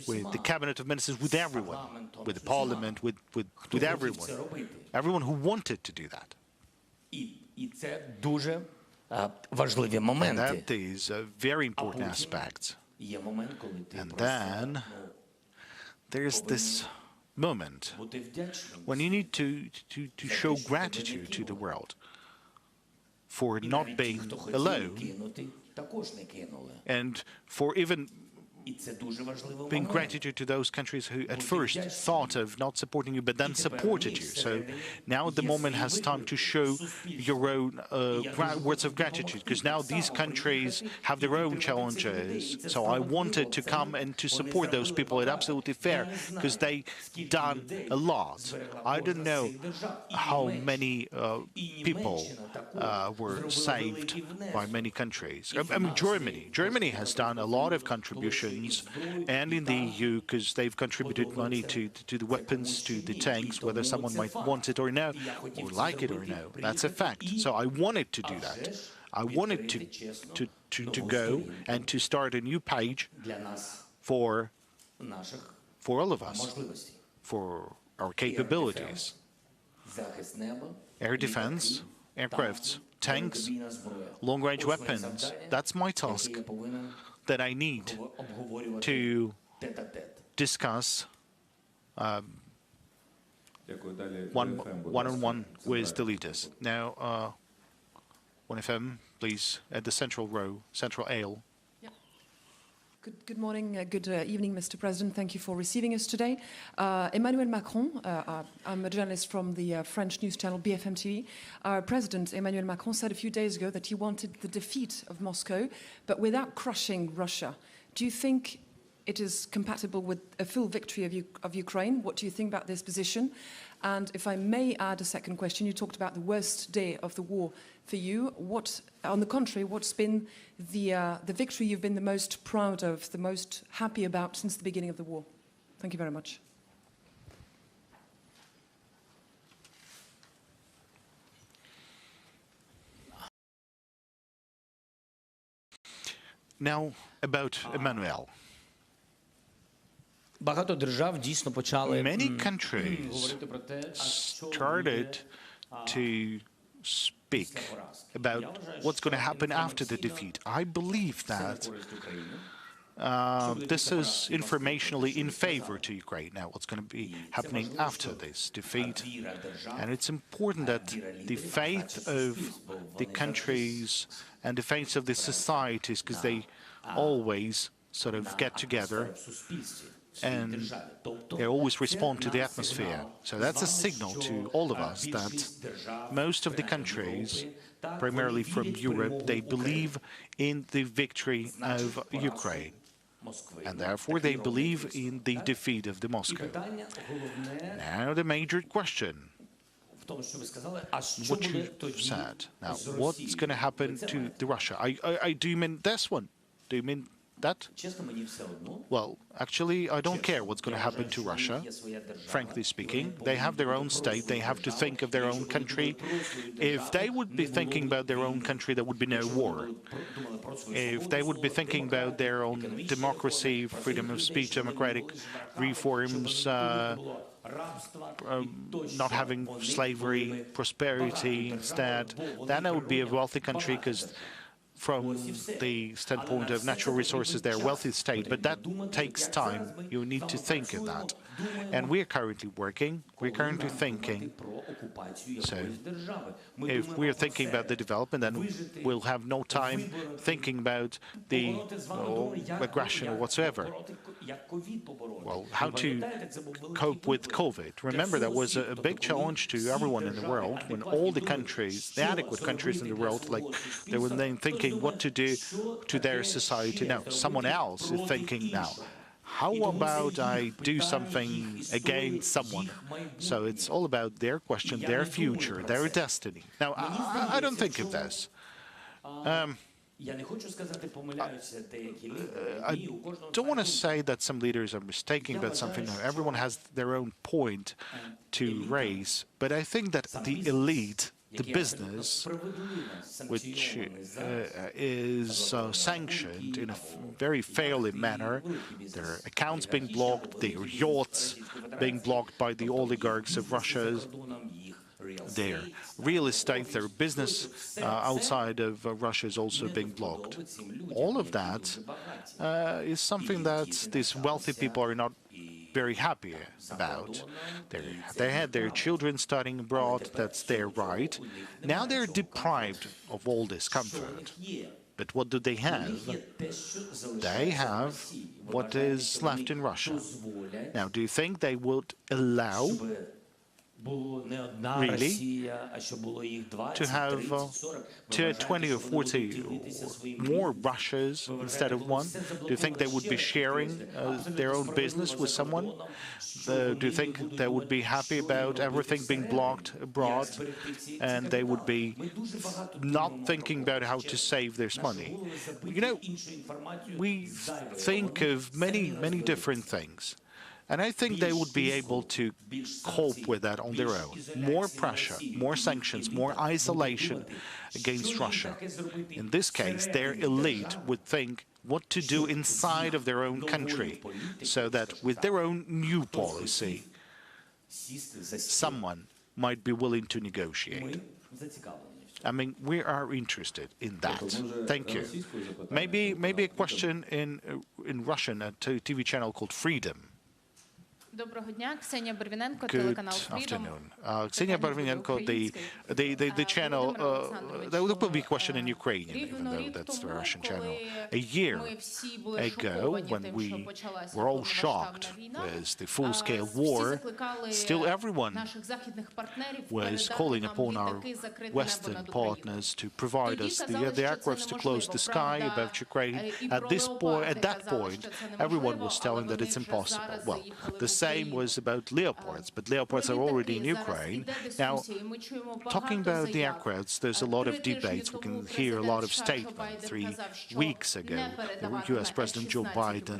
with the Cabinet of Ministers, with everyone, with the Parliament, with everyone who wanted to do that. And that is a very important aspect. And then there's this moment when you need to show gratitude to the world for not being alone and for even being gratitude to those countries who at first thought of not supporting you but then supported you. So now the moment has time to show your own words of gratitude, because now these countries have their own challenges. So I wanted to come and to support those people. It's absolutely fair, because they done a lot. I don't know how many people were saved by many countries. I mean, Germany has done a lot of contributions, and in the EU, because they've contributed money to the weapons, to the tanks, whether someone might want it or no, or like it or no. That's a fact. So I wanted to do that. I wanted to go and to start a new page for all of us, for our capabilities. Air defense, aircrafts, tanks, long-range weapons. That's my task that I need to discuss one-on-one with the leaders. Now, 1FM, please, at the central row, central aisle. Good morning, good evening, Mr. President. Thank you for receiving us today. Emmanuel Macron, I'm a journalist from the French news channel BFM TV. Our President, Emmanuel Macron, said a few days ago that he wanted the defeat of Moscow, but without crushing Russia. Do you think it is compatible with a full victory of Ukraine? What do you think about this position? And if I may add a second question, you talked about the worst day of the war for you. What, on the contrary, what's been the victory you've been the most proud of, the most happy about since the beginning of the war? Thank you very much. Now, about Emmanuel. Many countries started to speak about what's going to happen after the defeat. I believe that this is informationally in favor to Ukraine. Now, what's going to be happening after this defeat? And it's important that the faith of the countries and the faith of the societies, because they always sort of get together and they always respond to the atmosphere. So that's a signal to all of us that most of the countries, primarily from Europe, they believe in the victory of Ukraine. And therefore they believe in the defeat of the Moscow. Now the major question, what you said. Now, what's going to happen to the Russia? Do you mean this one? Do you mean that? Well, actually, I don't care what's going to happen to Russia, frankly speaking. They have their own state. They have to think of their own country. If they would be thinking about their own country, there would be no war. If they would be thinking about their own democracy, freedom of speech, democratic reforms, not having slavery, prosperity instead, then it would be a wealthy country, because from the standpoint of natural resources, they're a wealthy state, but that takes time. You need to think of that. And we are currently working, we're currently thinking. So if we're thinking about the development, then we'll have no time thinking about the aggression or whatsoever. Well, how to cope with COVID. Remember, that was a big challenge to everyone in the world, when all the countries, the adequate countries in the world, like they were then thinking what to do to their society. Now, someone else is thinking now, how about I do something against someone? So it's all about their question, their future, their destiny. Now, I don't think of this. I don't want to say that some leaders are mistaken about something. No, everyone has their own point to raise. But I think that the elite, the business, which is sanctioned in a very fairly manner, their accounts being blocked, their yachts being blocked by the oligarchs of Russia, their real estate, their business outside of Russia is also being blocked. All of that is something that these wealthy people are not very happy about. They had their children studying abroad, that's their right. Now they're deprived of all this comfort. But what do they have? They have what is left in Russia. Now, do you think they would allow really to have 20 or 40 or more Russias instead of one? Do you think they would be sharing their own business with someone? Do you think they would be happy about everything being blocked abroad and they would be not thinking about how to save their money? You know, we think of many, many different things. And I think they would be able to cope with that on their own. More pressure, more sanctions, more isolation against Russia. In this case, their elite would think what to do inside of their own country, so that with their own new policy, someone might be willing to negotiate. I mean, we are interested in that. Thank you. Maybe a question in Russian at a TV channel called Freedom. Доброго дня, Ксенія Барвіненко, Good телеканал Freedom. afternoon. Ksenia Barvinenko, the channel, there will be a question in Ukrainian, even though that's the Russian channel. A year ago, when we were all shocked with the full-scale war, still everyone was calling upon our Western partners to provide us the aircrafts to close the sky above Ukraine. At that point, everyone was telling that it's impossible. Well, the same was about Leopards, but Leopards are already in Ukraine. Now, talking about the aircrafts, there's a lot of debates. We can hear a lot of statements. 3 weeks ago, the US President Joe Biden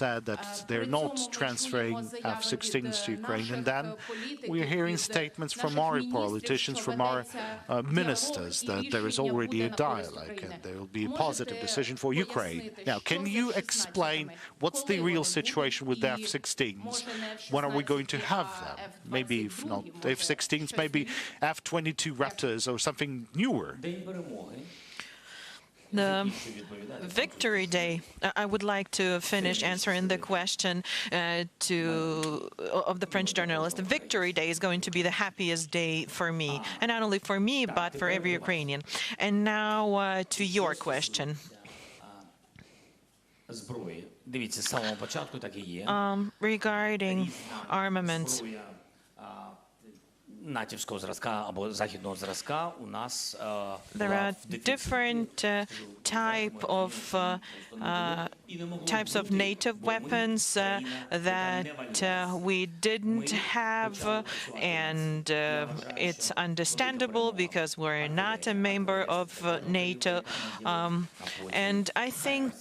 said that they're not transferring F-16s to Ukraine. And then we're hearing statements from our politicians, from our ministers, that there is already a dialogue and there will be a positive decision for Ukraine. Now, can you explain what's the real situation with the F-16s? When are we going to have them? Maybe if not F-16s, maybe F-22 Raptors or something newer. The Victory Day, I would like to finish answering the question of the French journalist. The Victory Day is going to be the happiest day for me, and not only for me, but for every Ukrainian. And now to your question. Regarding armaments, there are different types of NATO weapons that we didn't have, and it's understandable because we're not a member of NATO. And I think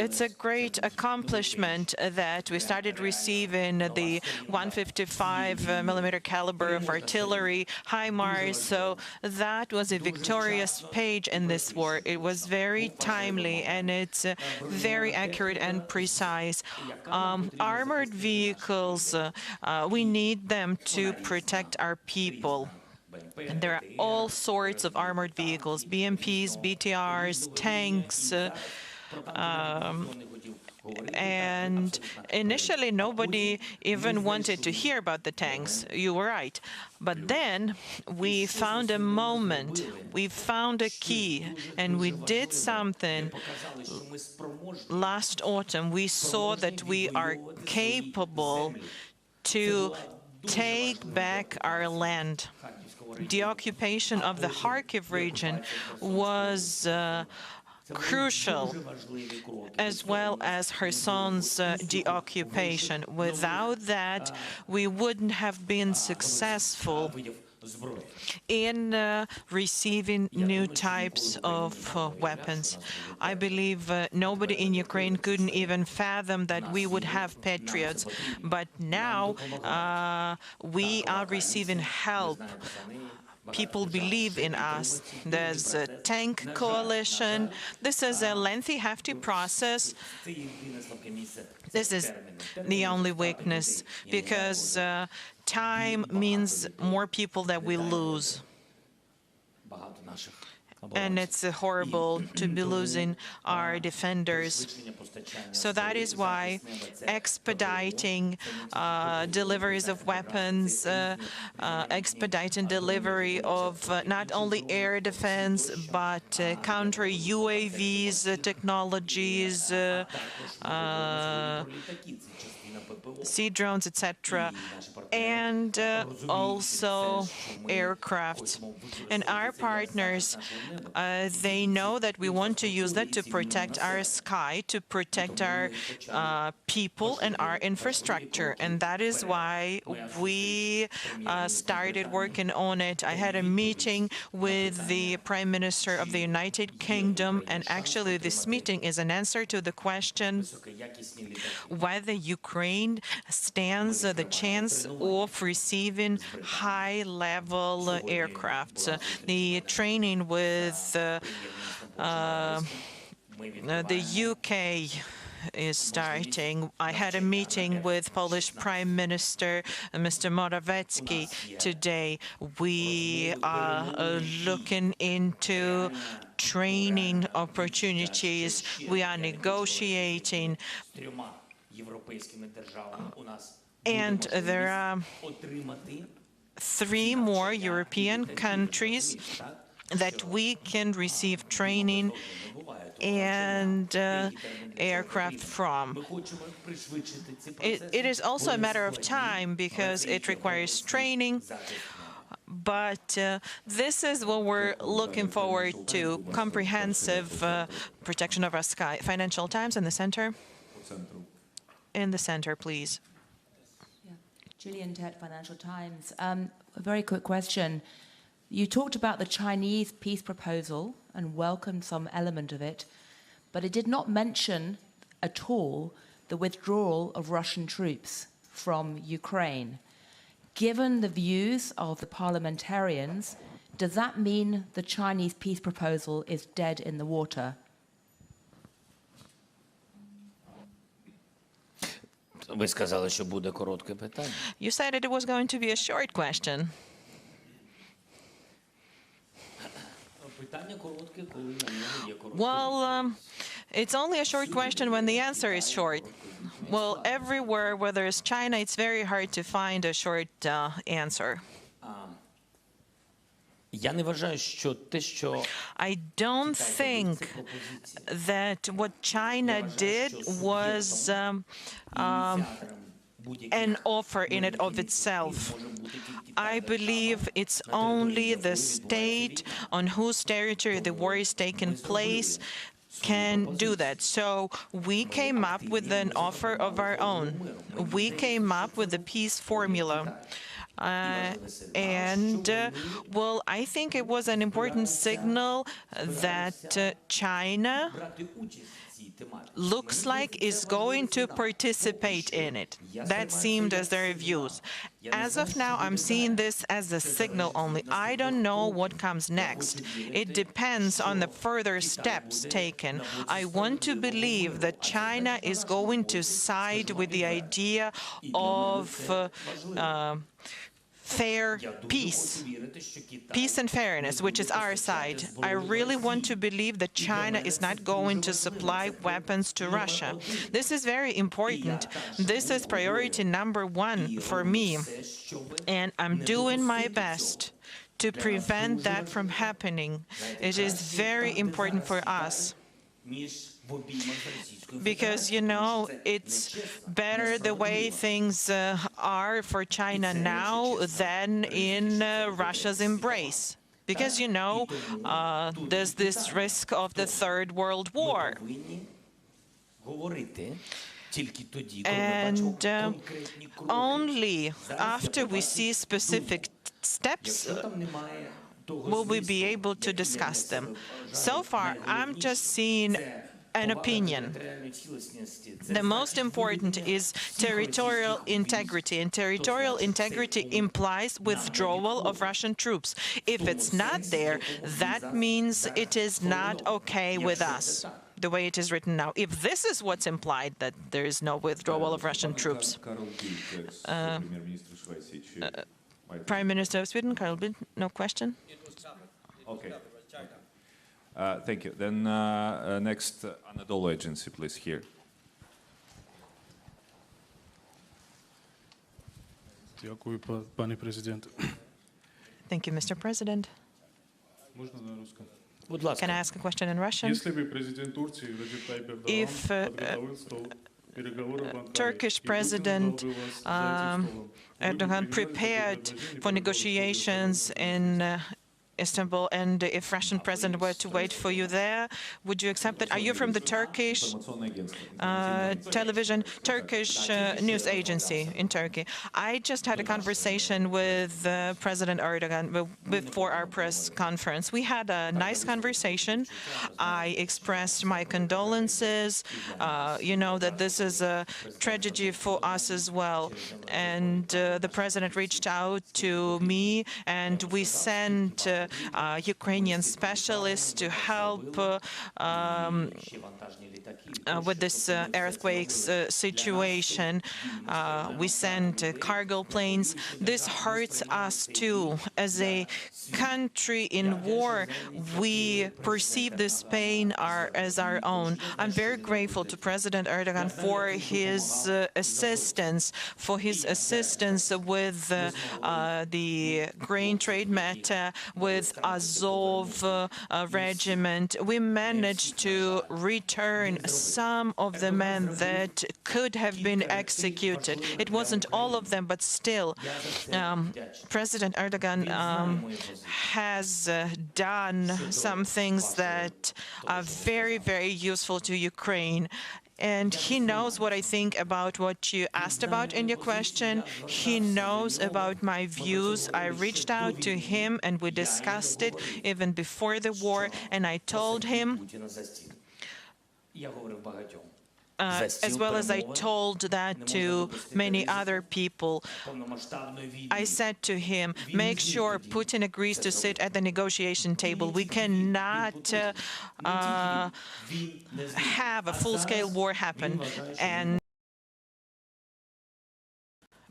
it's a great accomplishment that we started receiving the 155mm caliber of artillery, HIMARS. So that was a victorious page in this war. It was very timely and it's very accurate and precise. Armored vehicles, we need them to protect our people. And there are all sorts of armored vehicles, BMPs, BTRs, tanks, and initially nobody even wanted to hear about the tanks. You were right. But then we found a moment, we found a key, and we did something. Last autumn, we saw that we are capable to take back our land. The occupation of the Kharkiv region was crucial, as well as Kherson's deoccupation. Without that, we wouldn't have been successful in receiving new types of weapons. I believe nobody in Ukraine couldn't even fathom that we would have Patriots, but now we are receiving help. People believe in us. There's a tank coalition. This is a lengthy, hefty process. This is the only weakness, because time means more people that we lose. And it's horrible to be losing our defenders. So that is why expediting deliveries of weapons, expediting delivery of not only air defense, but counter UAVs technologies, sea drones, etc., and also aircraft. And our partners, they know that we want to use that to protect our sky, to protect our people and our infrastructure. And that is why we started working on it. I had a meeting with the Prime Minister of the United Kingdom, and actually this meeting is an answer to the question whether Ukraine stands the chance of receiving high-level aircraft. The training with the UK is starting. I had a meeting with Polish Prime Minister Mr. Morawiecki today. We are looking into training opportunities. We are negotiating. And there are 3 more European countries that we can receive training and aircraft from. It is also a matter of time because it requires training, but this is what we're looking forward to, comprehensive protection of our sky. Financial Times in the center. In the center, please. Gillian Tett, Financial Times. A very quick question. You talked about the Chinese peace proposal and welcomed some element of it, but it did not mention at all the withdrawal of Russian troops from Ukraine. Given the views of the parliamentarians, does that mean the Chinese peace proposal is dead in the water? Ви сказали, що буде коротке питання. You said it was going to be a short question. Питання коротке, коли на нього є коротке. Well, it's only a short question when the answer is short. Well, everywhere, whether it's China, it's very hard to find a short answer. Я не вважаю, що те, що I don't think that what China did was an offer in and of itself. I believe it's only the state on whose territory the war is taking place can do that. So we came up with an offer of our own. We came up with the peace formula. Well, I think it was an important signal that China looks like is going to participate in it. That seemed as their views. As of now, I'm seeing this as a signal only. I don't know what comes next. It depends on the further steps taken. I want to believe that China is going to side with the idea of fair peace and fairness, which is our side. I really want to believe that China is not going to supply weapons to Russia. This is very important. This is priority number 1 for me, and I'm doing my best to prevent that from happening. It is very important for us. Because, you know, it's better the way things are for China now than in Russia's embrace. Because, you know, there's this risk of the Third World War. And only after we see specific steps will we be able to discuss them? So far, I'm just seeing an opinion. The most important is territorial integrity, and territorial integrity implies withdrawal of Russian troops. If it's not there, that means it is not okay with us, the way it is written now. If this is what's implied, that there is no withdrawal of Russian troops. Prime Minister of Sweden, Carl Bildt, no question? Okay. Thank you. Then next, Anadolu Agency, please, here. Thank you, Mr. President. Can I ask a question in Russian? If Turkish President Erdogan prepared for negotiations in Istanbul, and if Russian president were to wait for you there, would you accept that? Are you from the Turkish television, Turkish news agency in Turkey? I just had a conversation with President Erdogan before our press conference. We had a nice conversation. I expressed my condolences. You know that this is a tragedy for us as well. And the president reached out to me, and we sent Ukrainian specialists to help with this earthquakes situation. We sent cargo planes. This hurts us too. As a country in war, we perceive this pain as our own. I'm very grateful to President Erdogan for his assistance, with the grain trade matter, with Azov regiment. We managed to return some of the men that could have been executed. It wasn't all of them, but still, President Erdogan has done some things that are very, very useful to Ukraine. And he knows what I think about what you asked about in your question. He knows about my views. I reached out to him and we discussed it even before the war. And I told him, as well as I told that to many other people, I said to him, make sure Putin agrees to sit at the negotiation table. We cannot have a full-scale war happen.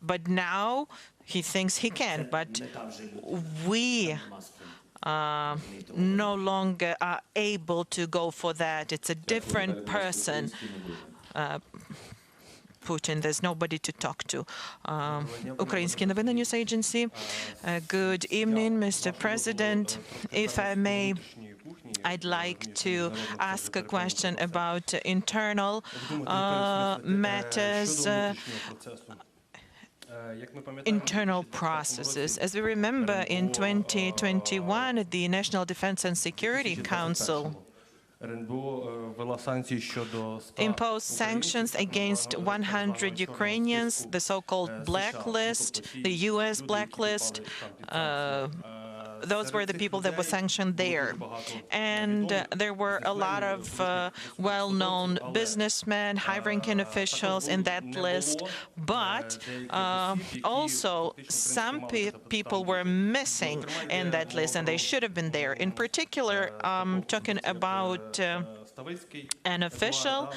But now he thinks he can. But we no longer are able to go for that. It's a different person. Putin, there's nobody to talk to. Ukrainian President News Agency. Good evening, Mr. President. If I may, I'd like to ask a question about internal matters, internal processes. As we remember, in 2021, the National Defense and Security Council imposed sanctions against 100 Ukrainians, the so-called blacklist, the U.S. blacklist. Those were the people that were sanctioned there. And there were a lot of well-known businessmen, high-ranking officials in that list. But also, some people were missing in that list, and they should have been there. In particular, talking about an official,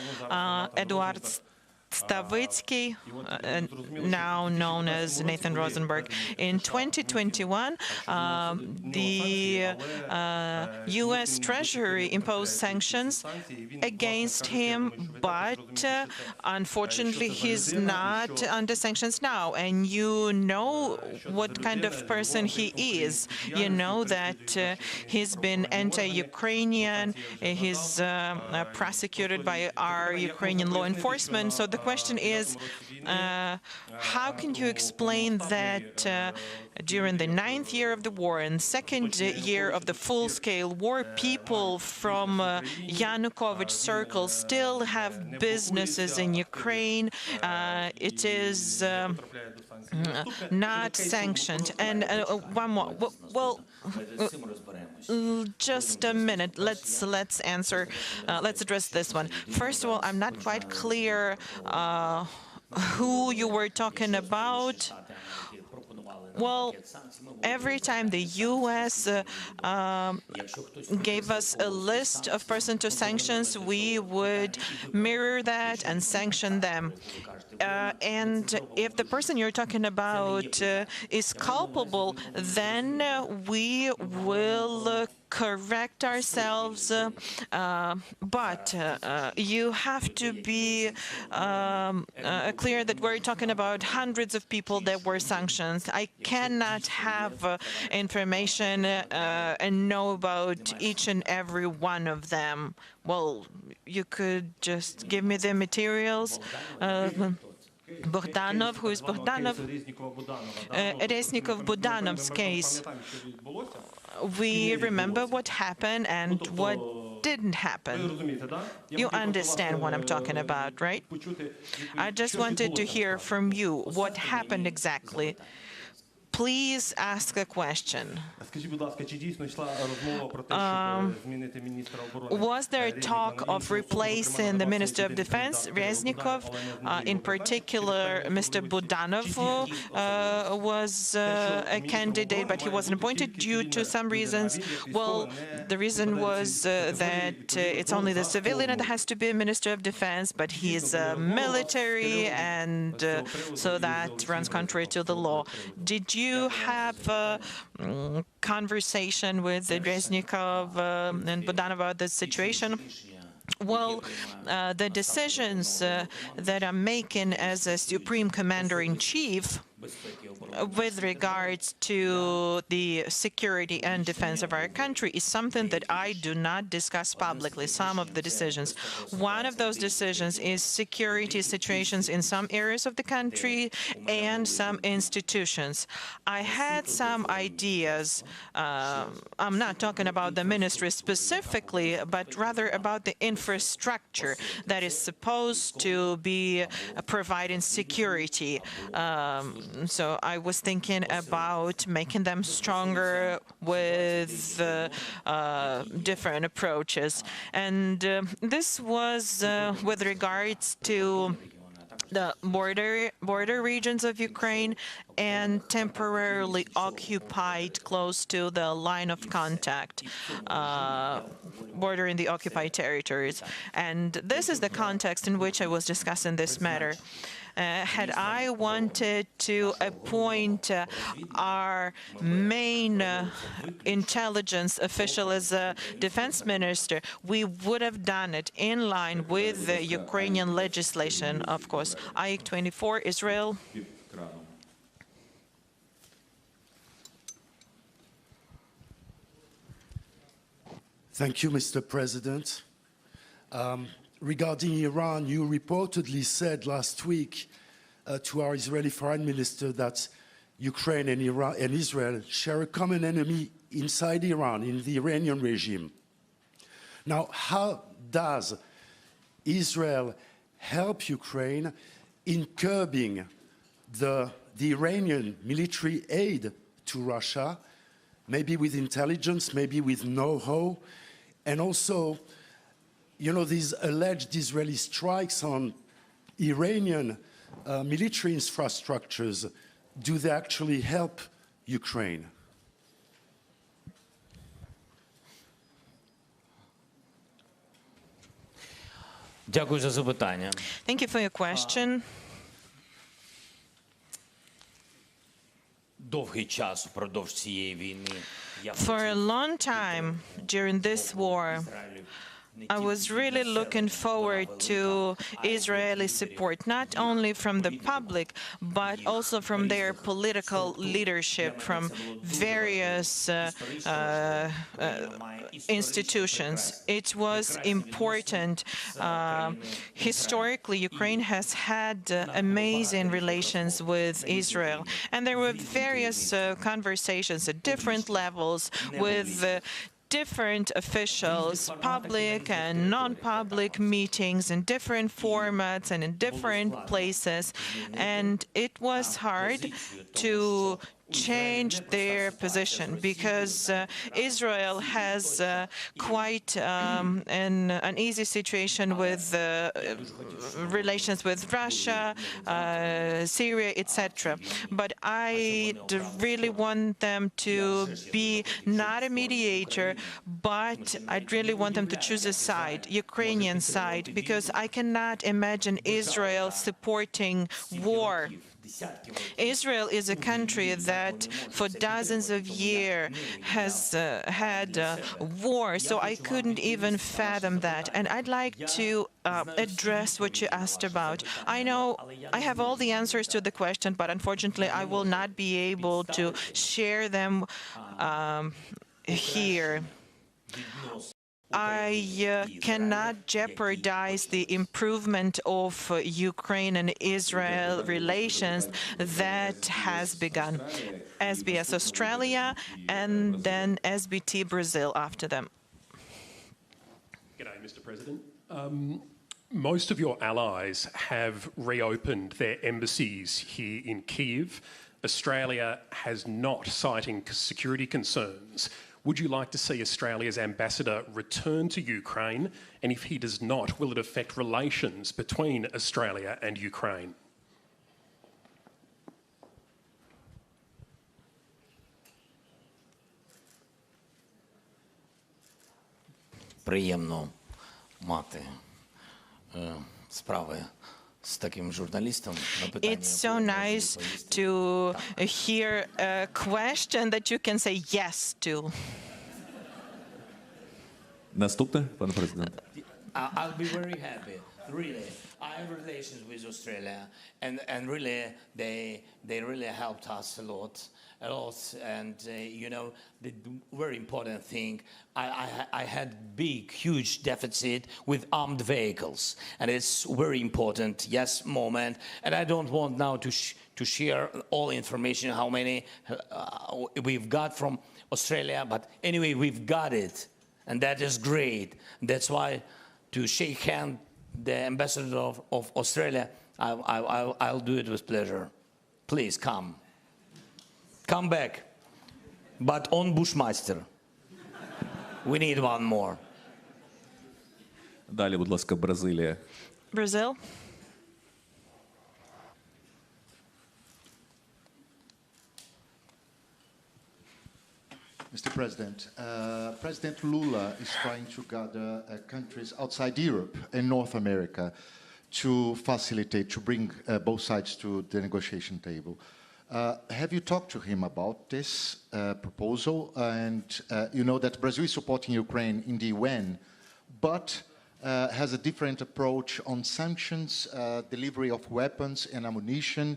Eduard Stavitsky, now known as Nathan Rosenberg. In 2021, the U.S. Treasury imposed sanctions against him, but unfortunately he's not under sanctions now. And you know what kind of person he is. You know that he's been anti-Ukrainian, he's prosecuted by our Ukrainian law enforcement. So the question is, how can you explain that during the 9th year of the war and 2nd year of the full-scale war, people from Yanukovych circle still have businesses in Ukraine? It is not sanctioned. And one more. Well, just a minute. Let's answer. Let's address this one. First of all, I'm not quite clear who you were talking about. Well, every time the U.S. gave us a list of persons to sanctions, we would mirror that and sanction them. And if the person you're talking about is culpable, then we will correct ourselves. But you have to be clear that we're talking about hundreds of people that were sanctioned. I cannot have information and know about each and every one of them. Well, you could just give me the materials. Bogdanov, who is Bogdanov? Reznikov-Budanov's case. We remember what happened and what didn't happen. You understand what I'm talking about, right? I just wanted to hear from you what happened exactly. Please ask a question. Was there talk of replacing the Minister of Defense, Reznikov? In particular, Mr. Budanov was a candidate, but he wasn't appointed due to some reasons. Well, the reason was that it's only the civilian that has to be a Minister of Defense, but he is military, and so that runs contrary to the law. Did you have a conversation with Reznikov and Budanov about this situation? Well, the decisions that I'm making as a Supreme Commander-in-Chief with regards to the security and defense of our country is something that I do not discuss publicly, some of the decisions. One of those decisions is security situations in some areas of the country and some institutions. I had some ideas. I'm not talking about the ministry specifically, but rather about the infrastructure that is supposed to be providing security. So I was thinking about making them stronger with different approaches. And this was with regards to the border regions of Ukraine and temporarily occupied close to the line of contact, bordering the occupied territories. And this is the context in which I was discussing this matter. Had I wanted to appoint our main intelligence official as a defense minister, we would have done it in line with the Ukrainian legislation, of course. IEC 24, Israel. Thank you, Mr. President. Regarding Iran, you reportedly said last week to our Israeli foreign minister that Ukraine and Israel share a common enemy inside Iran, in the Iranian regime. Now, how does Israel help Ukraine in curbing the Iranian military aid to Russia, maybe with intelligence, maybe with know-how, and also, you know, these alleged Israeli strikes on Iranian military infrastructures, do they actually help Ukraine? Дякую за запитання. Thank you for your question. Довгий час впродовж цієї війни For a long time during this war, I was really looking forward to Israeli support, not only from the public, but also from their political leadership, from various institutions. It was important. Historically, Ukraine has had amazing relations with Israel, and there were various conversations at different levels with different officials, public and non-public meetings in different formats and in different places. And it was hard to change their position because Israel has quite an easy situation with relations with Russia, Syria, etc. But I really want them to be not a mediator, but I really want them to choose a side, Ukrainian side, because I cannot imagine Israel supporting war. Israel is a country that for dozens of years has had war, so I couldn't even fathom that. And I'd like to address what you asked about. I know I have all the answers to the question, but unfortunately I will not be able to share them here. I cannot jeopardize the improvement of Ukraine and Israel relations that has begun. SBS Australia and then SBT Brazil after them. G'day, Mr. President. Most of your allies have reopened their embassies here in Kyiv. Australia has not, citing security concerns. Would you like to see Australia's ambassador return to Ukraine? And if he does not, will it affect relations between Australia and Ukraine? Приємно мати справи з таким журналістом. It's so nice to hear a question that you can say yes to. Наступне, пане президенте. I'll be very happy. Really, I have relations with Australia, and really, they really helped us a lot. And you know, the very important thing, I had huge deficit with armed vehicles, and it's very important, yes, moment. And I don't want now to share all information how many we've got from Australia, but anyway, we've got it, and that is great. That's why to shake hand the ambassador of Australia, I'll do it with pleasure. Please come. Come back, but on Bushmaster. We need one more. Далі, будь ласка, Бразилія. Brazil. Mr. President, President Lula is trying to gather countries outside Europe and North America to facilitate, to bring both sides to the negotiation table. Have you talked to him about this proposal? And you know that Brazil is supporting Ukraine in the UN, but has a different approach on sanctions, delivery of weapons and ammunition.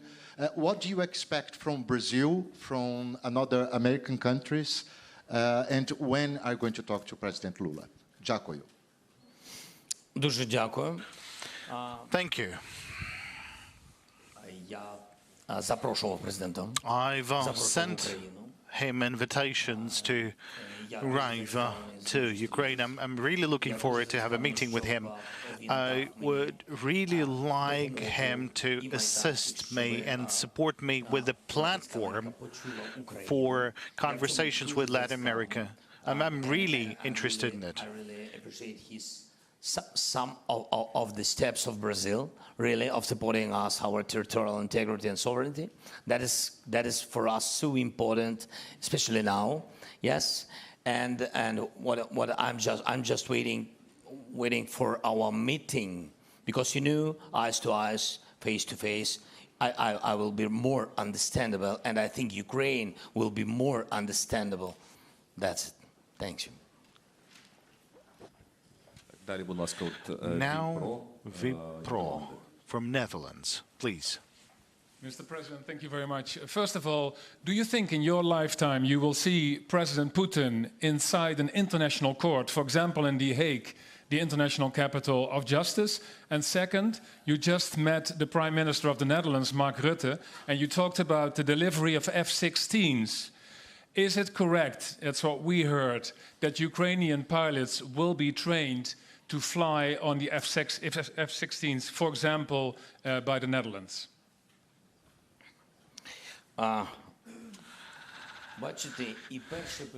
What do you expect from Brazil, from other American countries? And when are you going to talk to President Lula? Дякую. Дуже дякую. Thank you. Я запрошував президента. I've sent him invitations to arrive to Ukraine. I'm really looking forward to have a meeting with him. I would really like him to assist me and support me with a platform for conversations with Latin America. I'm really interested in it. I really appreciate some of the steps of Brazil, really, of supporting us, our territorial integrity and sovereignty. That is for us so important, especially now. Yes, and what I'm just waiting for our meeting, because you know, eyes to eyes, face to face, I will be more understandable, and I think Ukraine will be more understandable. That's it. Thank you. Now, Vipro from Netherlands, please. Mr. President, thank you very much. First of all, do you think in your lifetime you will see President Putin inside an international court, for example in The Hague, the international capital of justice? And second, you just met the Prime Minister of the Netherlands, Mark Rutte, and you talked about the delivery of F-16s. Is it correct, that's what we heard, that Ukrainian pilots will be trained to fly on the F-16s, for example, by the Netherlands?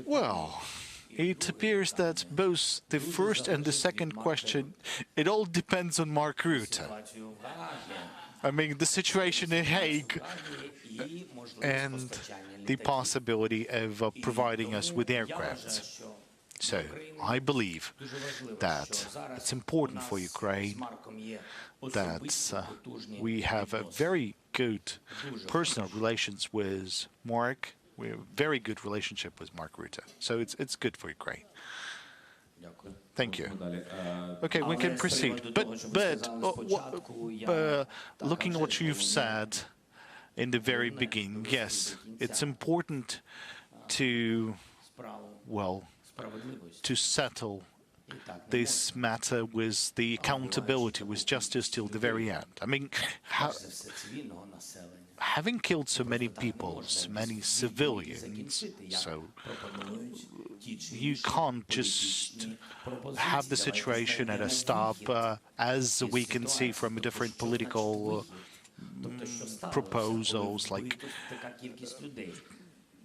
Well, it appears that both the first and the second question, it all depends on Mark Rutte. I mean, the situation in Hague and the possibility of providing us with aircraft. So, I believe that it's important for Ukraine that we have a very good personal relations with Mark. We have a very good relationship with Mark Rutte. So it's good for Ukraine. Thank you. Okay, we can proceed. But looking at what you've said in the very beginning, yes, it's important to, well, to settle this matter with the accountability, with justice till the very end. I mean, having killed so many people, so many civilians, so you can't just have the situation at a stop, as we can see from different political proposals, like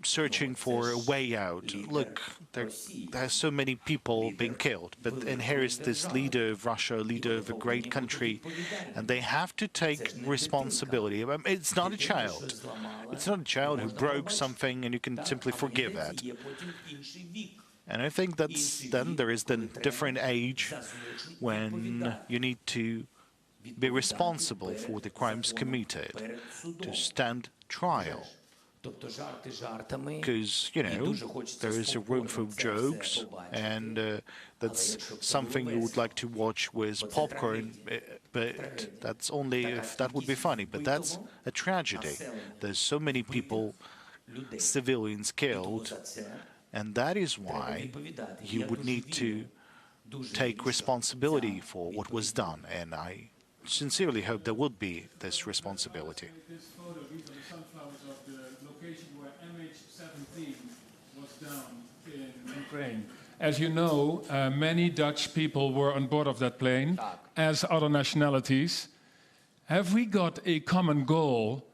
searching for a way out. Look, there are so many people being killed, and here is this leader of Russia, leader of a great country, and they have to take responsibility. I mean, it's not a child. It's not a child who broke something and you can simply forgive that. And I think then there is the different age when you need to be responsible for the crimes committed, to stand trial. Because, you know, there is a room for jokes, and that's something you would like to watch with popcorn, but that's only if that would be funny. But that's a tragedy. There's so many people, civilians killed, and that is why you would need to take responsibility for what was done, and I sincerely hope there would be this responsibility. As you know, many Dutch people were on board of that plane, as other nationalities. Have we got a common goal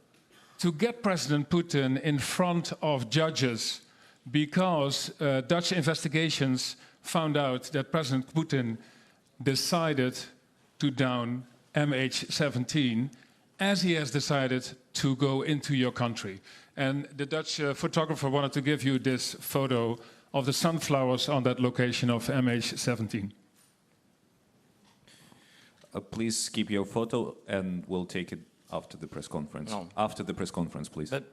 to get President Putin in front of judges, because Dutch investigations found out that President Putin decided to down MH17, as he has decided to go into your country? And the Dutch photographer wanted to give you this photo of the sunflowers on that location of MH17. Please keep your photo, and we'll take it after the press conference. No. After the press conference, please. But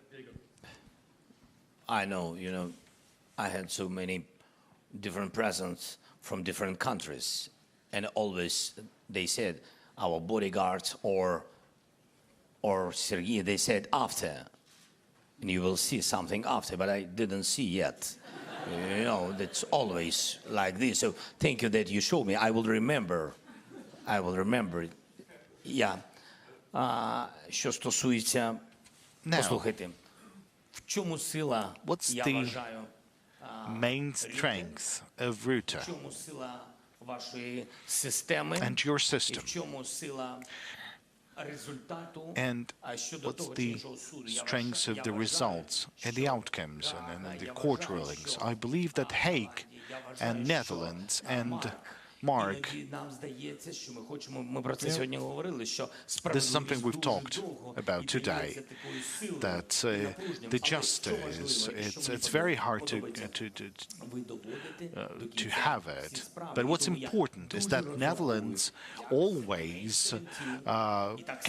I know, you know, I had so many different presidents from different countries, and always they said, our bodyguards or Sergei, they said after, and you will see something after, but I didn't see yet. You know, that's always like this. So thank you that you showed me. I will remember. I will remember it. Yeah. Що стосується, послухайте, в чому сила, я вважаю, main strength of Rutte в чому сила вашої системи, and your і system, в чому сила результату, and а щодо what's того, the чи іншого суду, я strengths of the вважаю, results and the outcomes and the court rulings. I believe that Hague and Netherlands and Mark, нам здається, що ми хочемо, ми про це сьогодні говорили, що this is something we've talked about today, that the justice, it's very hard to have it. But what's important is that Netherlands always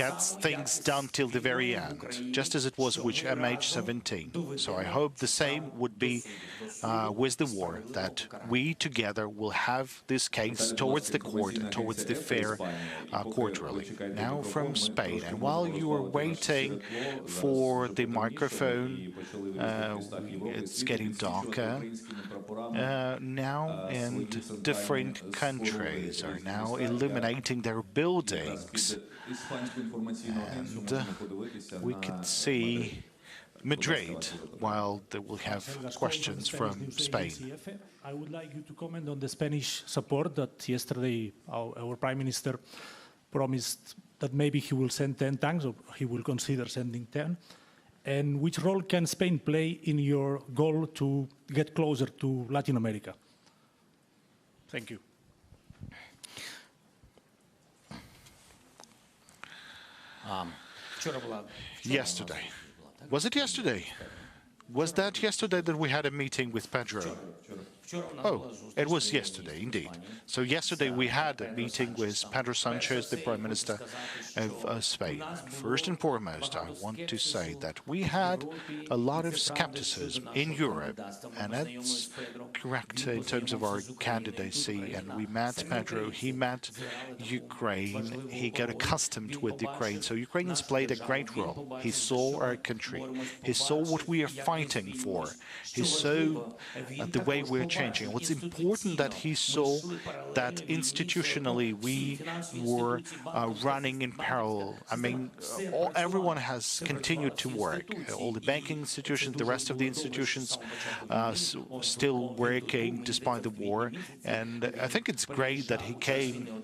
gets things done till the very end, just as it was with MH17. So I hope the same would be with the war, that we together will have this case points towards the court and towards the fair court ruling. Now from Spain, and while you are waiting for the microphone, it's getting darker now, and different countries are now illuminating their buildings, and we can see Madrid, while they will have questions from Spain. I would like you to comment on the Spanish support that yesterday our Prime Minister promised that maybe he will send 10 tanks, or he will consider sending 10. And which role can Spain play in your goal to get closer to Latin America? Thank you. Yesterday. Was it yesterday? Was that yesterday that we had a meeting with Pedro? Oh, it was yesterday, indeed. So yesterday we had a meeting with Pedro Sanchez, the Prime Minister of Spain. First and foremost, I want to say that we had a lot of skepticism in Europe, and that's correct in terms of our candidacy. And we met Pedro, he met Ukraine, he got accustomed with Ukraine. So Ukrainians played a great role. He saw our country, he saw what we are fighting for, he saw the way we're changing. What's important that he saw that institutionally we were running in parallel. I mean, everyone has continued to work. All the banking institutions, the rest of the institutions still working despite the war. And I think it's great that he came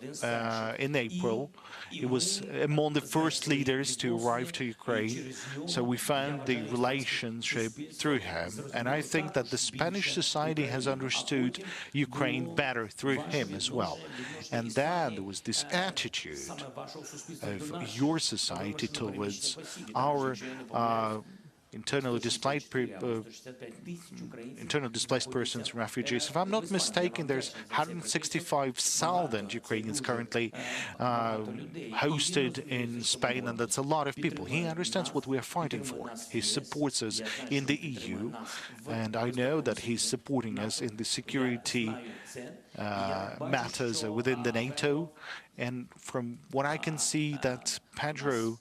in April. He was among the first leaders to arrive to Ukraine. So we found the relationship through him. And I think that the Spanish society has understood Ukraine better through him as well. And then there was this attitude of your society towards our internally displaced persons, refugees. If I'm not mistaken, there's 165,000 Ukrainians currently hosted in Spain, and that's a lot of people. He understands what we are fighting for. He supports us in the EU, and I know that he's supporting us in the security matters within the NATO. And from what I can see, that Pedro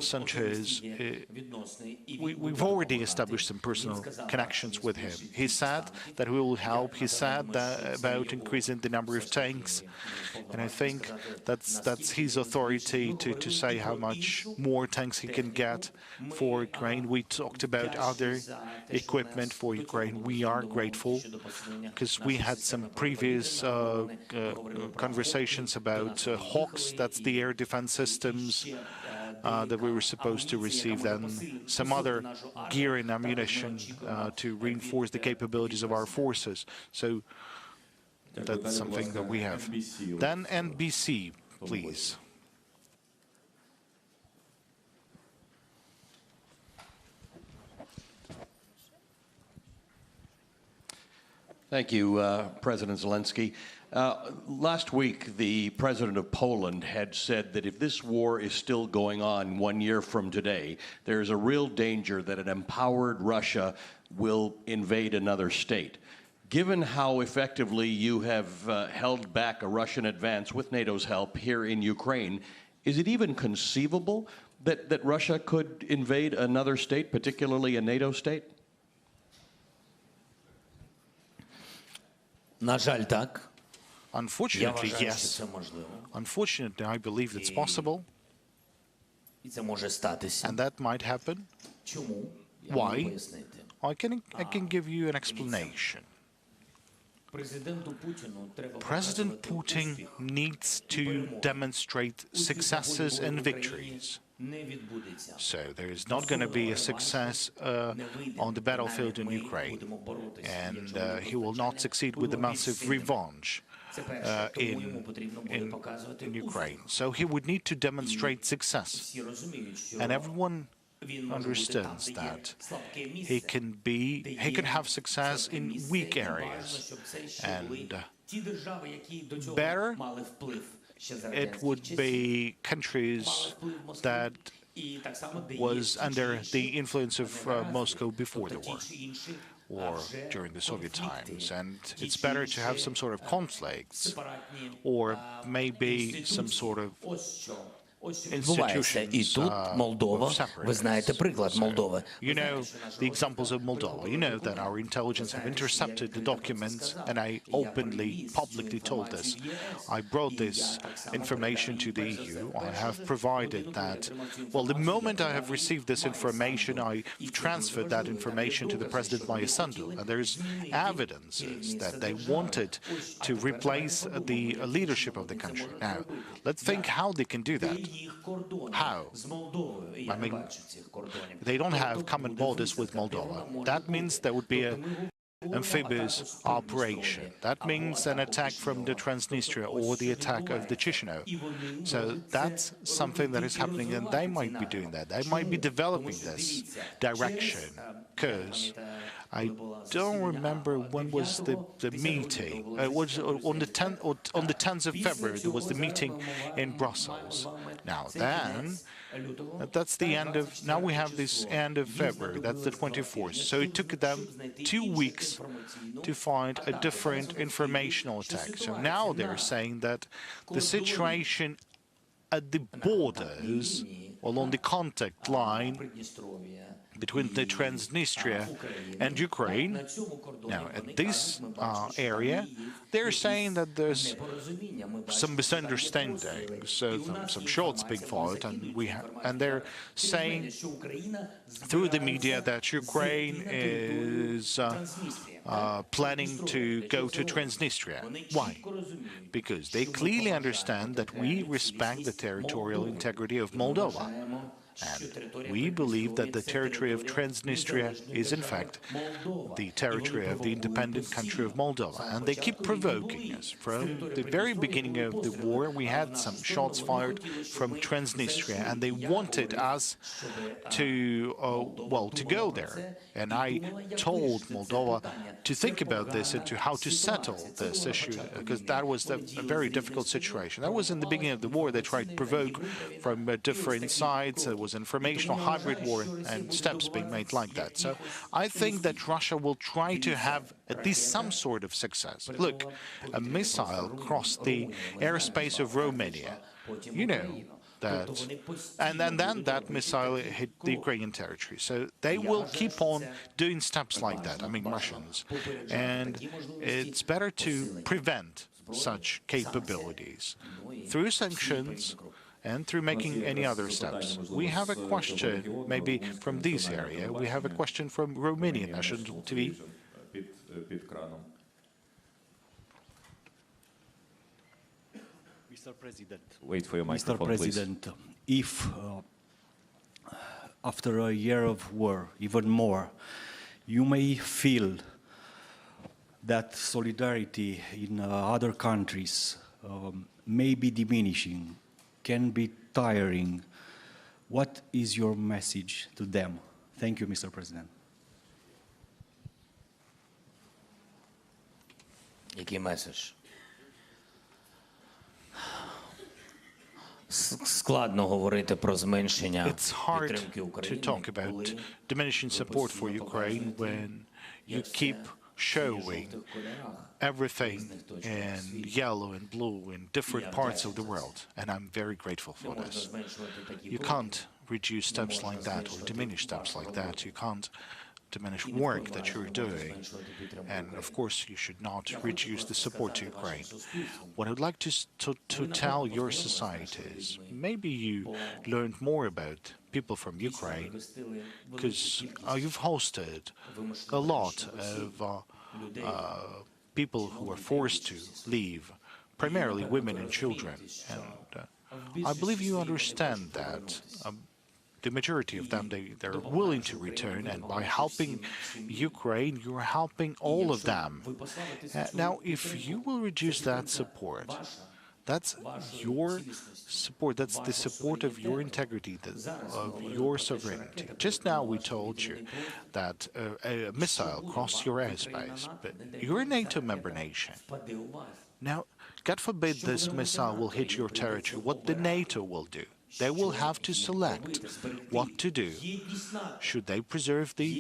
Sanchez, we've already established some personal connections with him. He said that we will help. He said that about increasing the number of tanks, and I think that's his authority to say how much more tanks he can get for Ukraine. We talked about other equipment for Ukraine. We are grateful because we had some previous conversations about Hawks, that's the air defense systems that we were supposed to receive, then some other gear and ammunition to reinforce the capabilities of our forces. So that's something that we have. Then NBC, please. Thank you, President Zelensky. Last week, the president of Poland had said that if this war is still going on 1 year from today, there is a real danger that an empowered Russia will invade another state. Given how effectively you have held back a Russian advance with NATO's help here in Ukraine, is it even conceivable that Russia could invade another state, particularly a NATO state? На жаль, так. Unfortunately, yes. Unfortunately, I believe it's possible. And that might happen. Why? I can give you an explanation. President Putin needs to demonstrate successes and victories. So there is not going to be a success on the battlefield in Ukraine, and he will not succeed with the massive revenge in Ukraine. So he would need to demonstrate success, and everyone understands that he can have success in weak areas, and better it would be countries that was under the influence of Moscow before the war. or during the Soviet times, and it's better to have some sort of conflicts or maybe some sort of Відбувається. І тут Молдова, ви знаєте приклад Молдови. You know the examples of Moldova. You know that our intelligence have intercepted the documents, and I openly, publicly told this. I brought this information to the EU. I have provided that. Well, the moment I have received this information, I transferred that information to the President Mayassandu, and there's evidences that they wanted to replace the leadership of the country. Now, let's think how they can do that. How? I mean, they don't have common borders with Moldova. That means there would be an amphibious operation. That means an attack from the Transnistria or the attack of the Chisinau. So that's something that is happening, and they might be doing that. They might be developing this direction, because I don't remember when was the meeting. It was on the 10th of February. There was the meeting in Brussels. Now then, that's the end of. Now we have this end of February. That's the 24th. So it took them 2 weeks to find a different informational attack. So now they're saying that the situation at the borders, along the contact line between the Transnistria and Ukraine. Now, at this area, they're saying that there's some misunderstandings, some shots being fired, and they're saying through the media that Ukraine is planning to go to Transnistria. Why? Because they clearly understand that we respect the territorial integrity of Moldova. And we believe that the territory of Transnistria is, in fact, the territory of the independent country of Moldova. And they keep provoking us. From the very beginning of the war, we had some shots fired from Transnistria, and they wanted us to, to go there. And I told Moldova to think about this and to how to settle this issue, because that was a very difficult situation. That was in the beginning of the war. They tried to provoke from different sides. There was informational hybrid war and steps being made like that. So I think that Russia will try to have at least some sort of success. Look, a missile crossed the airspace of Romania. You know that, and then that missile hit the Ukrainian territory. So they will keep on doing steps like that, I mean Russians. And it's better to prevent such capabilities through sanctions and through making any other steps. We have a question, maybe from this area. We have a question from Romanian National TV. Mr. President. Wait for your microphone, Mr. President, if after a year of war, even more, you may feel that solidarity in other countries may be diminishing, can be tiring, what is your message to them? Thank you, Mr. President. Який меседж? Складно говорити про зменшення підтримки України, to talk about diminishing support for Ukraine when you keep showing everything in yellow and blue in different parts of the world, and I'm very grateful for this. You can't reduce steps like that or diminish steps like that. You can't diminish work that you're doing, and of course you should not reduce the support to Ukraine. What I'd like to tell your societies, maybe you learned more about people from Ukraine, because you've hosted a lot of people who are forced to leave, primarily women and children, and I believe you understand that. The majority of them, they're willing to return, and by helping Ukraine, you're helping all of them. Now, if you will reduce that support, that's your support, that's the support of your integrity, of your sovereignty. Just now we told you that a missile crossed your airspace, but you're a NATO member nation. Now, God forbid this missile will hit your territory, what the NATO will do? They will have to select what to do. Should they preserve the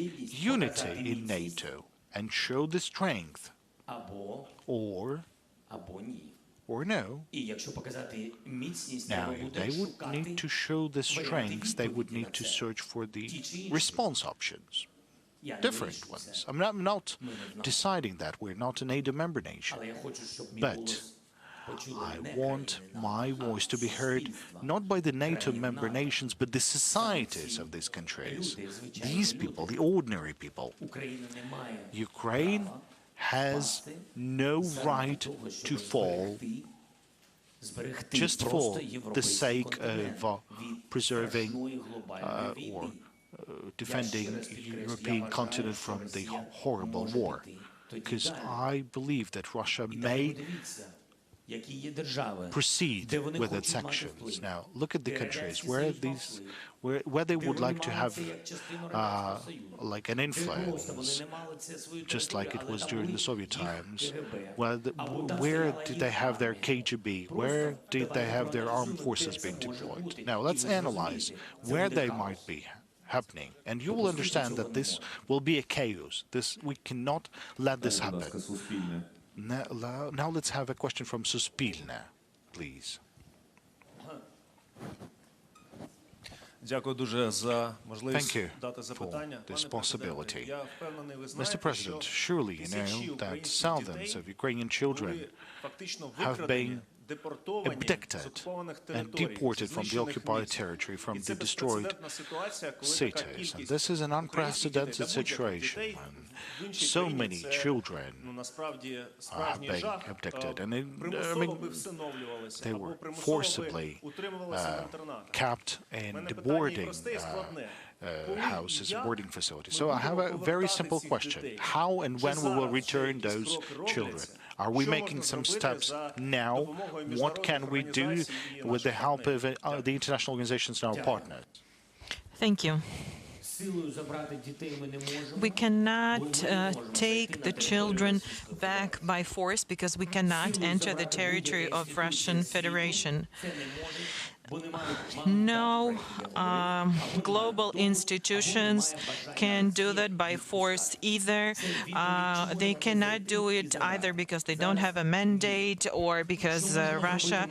unity in NATO and show the strength, or no. Now, if they would need to show the strength, they would need to search for the response options, different ones. I'm not deciding that. We're not a NATO member nation. But I want my voice to be heard not by the NATO member nations, but the societies of these countries. These people, the ordinary people. Ukraine has no right to fall just for the sake of preserving or defending the European continent from the horrible war. Because I believe that Russia may proceed with its sanctions. Now, look at the countries where they would like to have like an influence, just like it was during the Soviet times. Where did they have their KGB? Where did they have their armed forces being deployed? Now, let's analyze where they might be happening, and you will understand that this will be a chaos. We cannot let this happen. Now let's have a question from Suspilne, please. Thank you for this possibility. Mr. President, surely you know that thousands of Ukrainian children have been abducted and deported from the occupied territory, from the destroyed cities. And this is an unprecedented situation when so many children have been abducted. And they were forcibly kept in the boarding houses, boarding facilities. So I have a very simple question. How and when we will return those children? Are we making some steps now? What can we do with the help of the international organizations and our partners? Thank you. We cannot take the children back by force because we cannot enter the territory of Russian Federation. No global institutions can do that by force either. They cannot do it either because they don't have a mandate or because Russia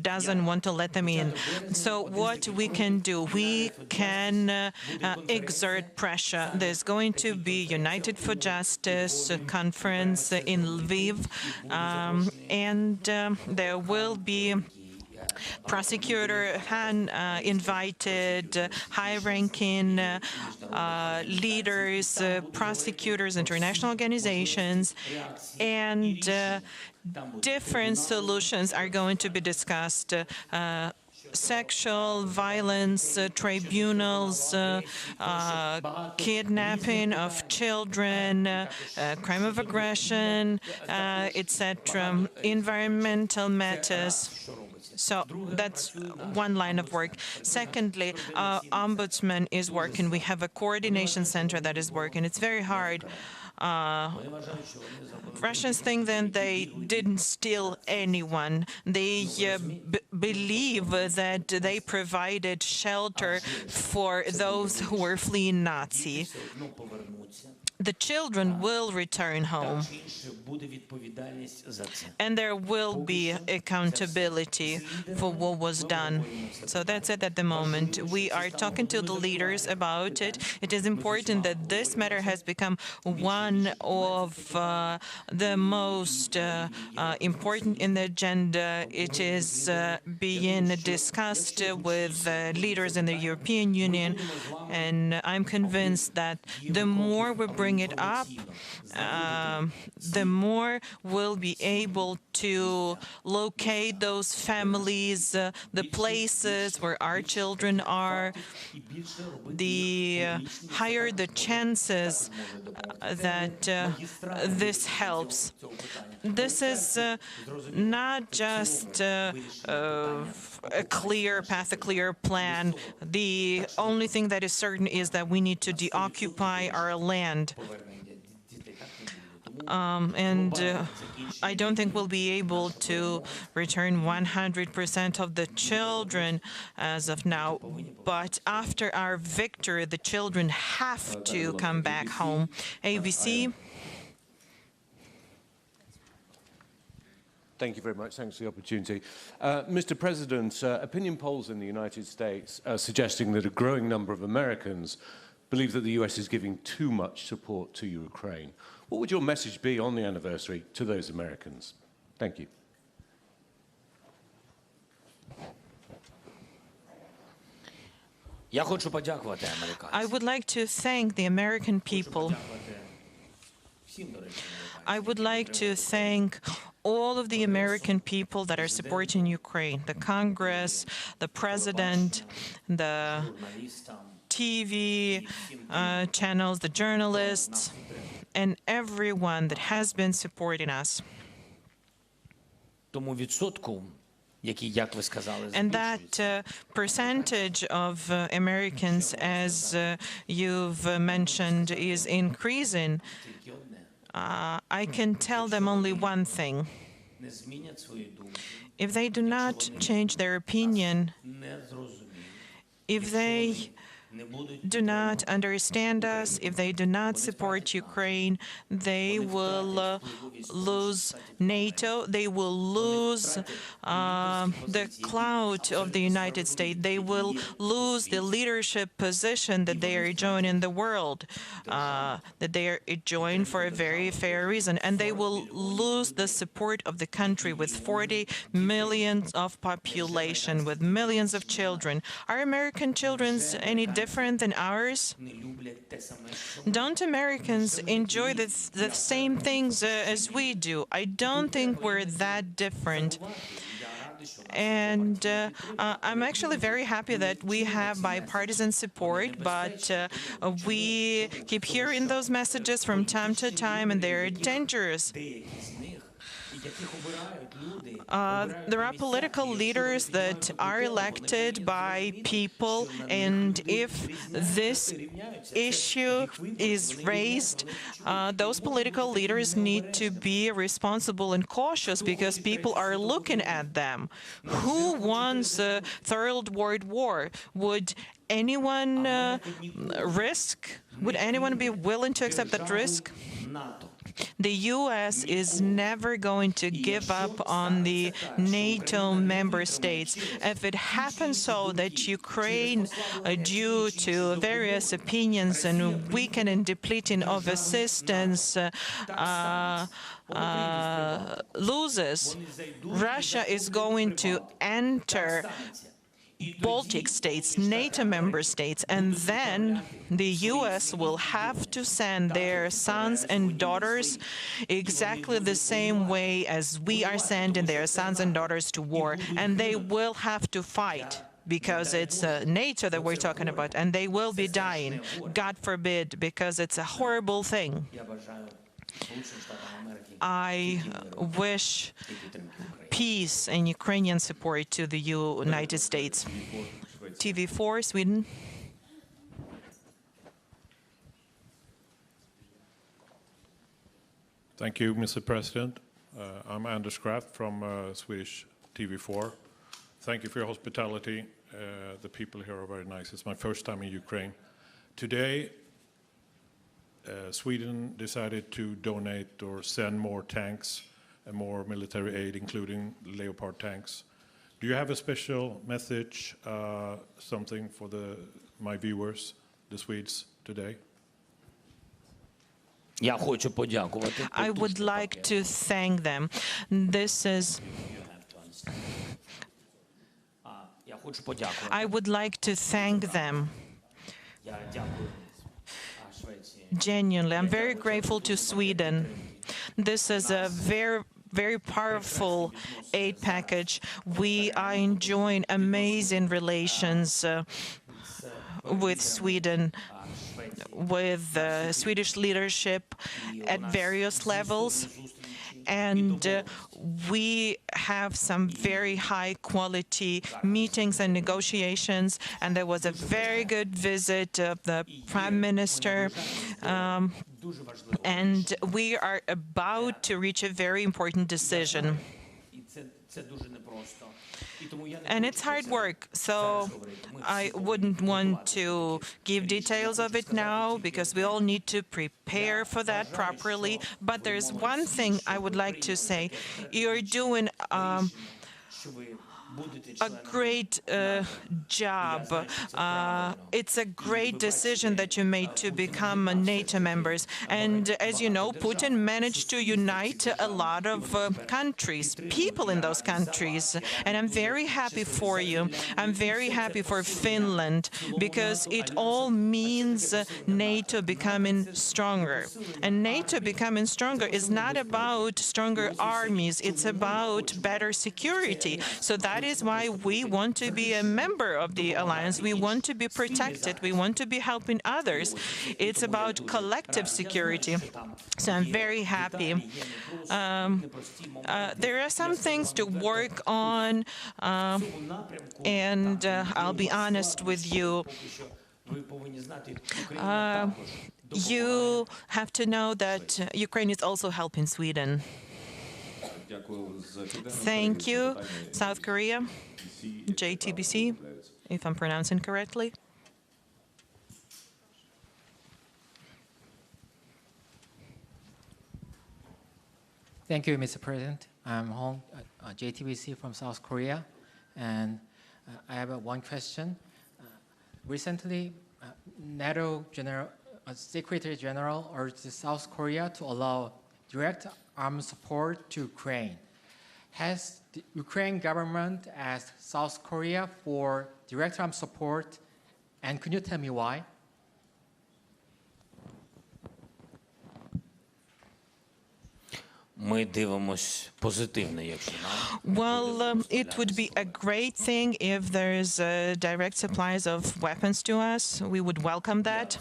doesn't want to let them in. So what we can do, we can exert pressure. There's going to be United for Justice conference in Lviv, and there will be Prosecutor Han invited high-ranking leaders, prosecutors, international organizations, and different solutions are going to be discussed. Sexual violence tribunals, kidnapping of children, crime of aggression, etc., environmental matters. So that's one line of work. Secondly, our ombudsman is working. We have a coordination center that is working. It's very hard. Russians think that they didn't steal anyone. They believe that they provided shelter for those who were fleeing Nazi. The children will return home, and there will be accountability for what was done. So that's it at the moment. We are talking to the leaders about it. It is important that this matter has become one of the most important in the agenda. It is being discussed with leaders in the European Union, and I'm convinced that the more we bring it up, the more we'll be able to locate those families, the places where our children are, the higher the chances that this helps. This is not just a clear path, a clear plan. The only thing that is certain is that we need to deoccupy our land. I don't think we'll be able to return 100% of the children as of now. But after our victory, the children have to come back home. ABC. Thank you very much. Thanks for the opportunity. Mr. President, opinion polls in the United States are suggesting that a growing number of Americans believe that the US is giving too much support to Ukraine. What would your message be on the anniversary to those Americans? Thank you. I would like to thank the American people. I would like to thank all of the American people that are supporting Ukraine, the Congress, the President, the TV channels, the journalists, and everyone that has been supporting us. And that percentage of Americans, as you've mentioned, is increasing. I can tell them only one thing. If they do not change their opinion, if they do not understand us, if they do not support Ukraine, they will lose NATO, they will lose the clout of the United States, they will lose the leadership position that they are enjoying in the world, that they are enjoying for a very fair reason, and they will lose the support of the country with 40 million of population, with millions of children. Are American children any different than ours? Don't Americans enjoy the same things as we do? I don't think we're that different. And I'm actually very happy that we have bipartisan support, but we keep hearing those messages from time to time, and they're dangerous. There are political leaders that are elected by people, and if this issue is raised, those political leaders need to be responsible and cautious because people are looking at them. Who wants a third world war? Would anyone would anyone be willing to accept that risk? The U.S. is never going to give up on the NATO member states. If it happens so that Ukraine, due to various opinions and weakening and depleting of assistance, loses, Russia is going to enter Baltic states, NATO member states, and then the U.S. will have to send their sons and daughters exactly the same way as we are sending their sons and daughters to war, and they will have to fight because it's NATO that we're talking about, and they will be dying, God forbid, because it's a horrible thing. I wish peace and Ukrainian support to the United States. TV4, Sweden. Thank you, Mr. President. I'm Anders Kraft from Swedish TV4. Thank you for your hospitality. The people here are very nice. It's my first time in Ukraine. Today, Sweden decided to donate or send more tanks and more military aid, including Leopard tanks. Do you have a special message, something for my viewers, the Swedes, today? I would like to thank them. I would like to thank them. Genuinely, I'm very grateful to Sweden. This is a very powerful aid package. We are enjoying amazing relations with Sweden, with the Swedish leadership at various levels. And we have some very high-quality meetings and negotiations, and there was a very good visit of the Prime Minister And we are about to reach a very important decision. And it's hard work, so I wouldn't want to give details of it now, because we all need to prepare for that properly. But there's one thing I would like to say. You're doing a great job. It's a great decision that you made to become NATO members. And as you know, Putin managed to unite a lot of countries, people in those countries. And I'm very happy for you. I'm very happy for Finland, because it all means NATO becoming stronger. And NATO becoming stronger is not about stronger armies. It's about better security. So that is why we want to be a member of the alliance. We want to be protected. We want to be helping others. It's about collective security. So I'm very happy. There are some things to work on, and I'll be honest with you. You have to know that Ukraine is also helping Sweden. Thank you. South Korea, JTBC, if I'm pronouncing correctly. Thank you, Mr. President. I'm Hong, JTBC from South Korea, and I have one question. Recently, NATO Secretary General urged South Korea to allow direct arms support to Ukraine. Has the Ukraine government asked South Korea for direct arms support, and could you tell me why? Well, it would be a great thing if there's direct supplies of weapons to us. We would welcome that.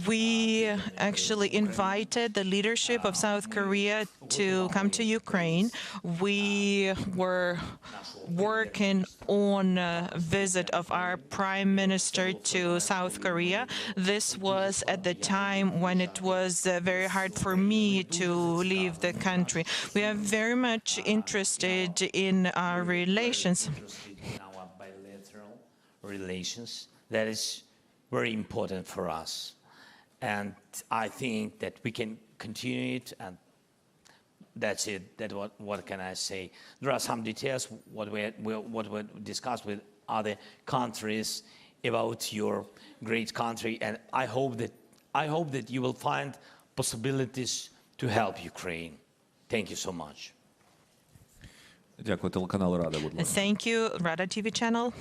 We actually invited the leadership of South Korea to come to Ukraine. We were working on a visit of our Prime Minister to South Korea. This was at the time when it was very hard for me to leave the country. We are very much interested in our relations. That is very important for us, and I think that we can continue it, and that's it. What can I say? There are some details what we discussed with other countries about your great country, and I hope that you will find possibilities to help Ukraine. Thank you so much. Дякую, телеканалу Рада, будь ласка. Thank you, Rada TV channel.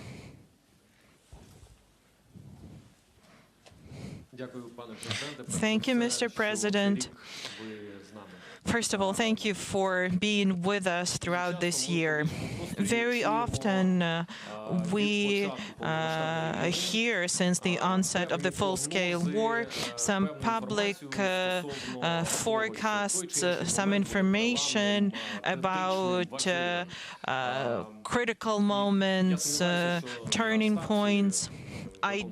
Thank you, Mr. President. First of all, thank you for being with us throughout this year. Very often we hear since the onset of the full-scale war some public forecasts, some information about critical moments, turning points. I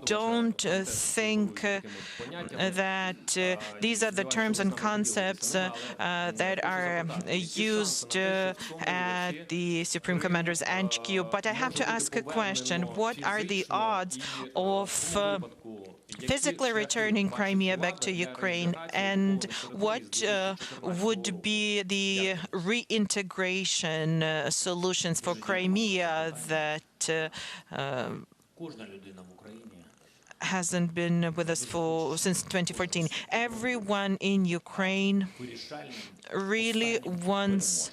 don't think that these are the terms and concepts that are used at the Supreme Commander's HQ. But I have to ask a question. What are the odds of physically returning Crimea back to Ukraine, and what would be the reintegration solutions for Crimea that hasn't been with us since 2014. Everyone in Ukraine really wants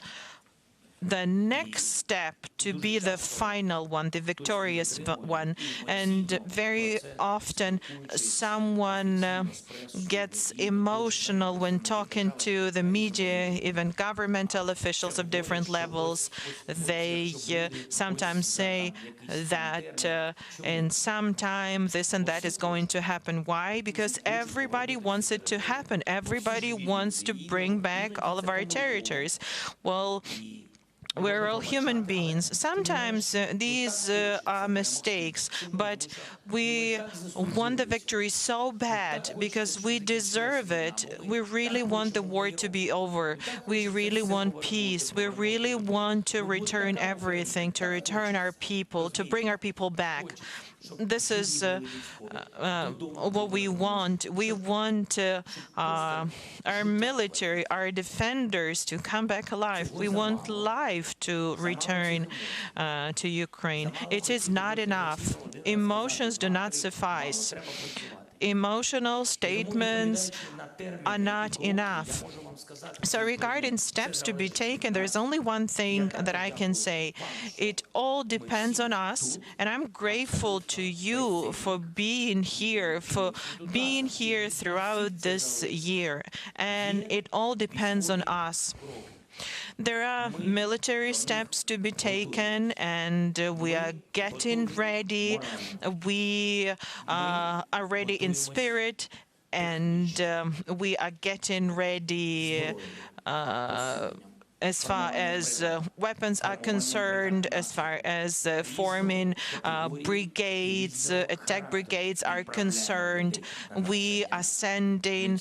the next step to be the final one, the victorious one. And very often someone gets emotional when talking to the media, even governmental officials of different levels. They sometimes say that in some time this and that is going to happen. Why? Because everybody wants it to happen. Everybody wants to bring back all of our territories. Well, We're all human beings. Sometimes these are mistakes, but we want the victory so bad because we deserve it. We really want the war to be over. We really want peace. We really want to return everything, to return our people, to bring our people back. This is what we want. We want our military, our defenders to come back alive. We want life to return to Ukraine. It is not enough. Emotions do not suffice. Emotional statements are not enough. So regarding steps to be taken, there's only one thing that I can say. It all depends on us, and I'm grateful to you for being here throughout this year, and it all depends on us. There are military steps to be taken, and we are getting ready. We are ready in spirit, and we are getting ready as far as weapons are concerned, as far as forming brigades, attack brigades are concerned. We are sending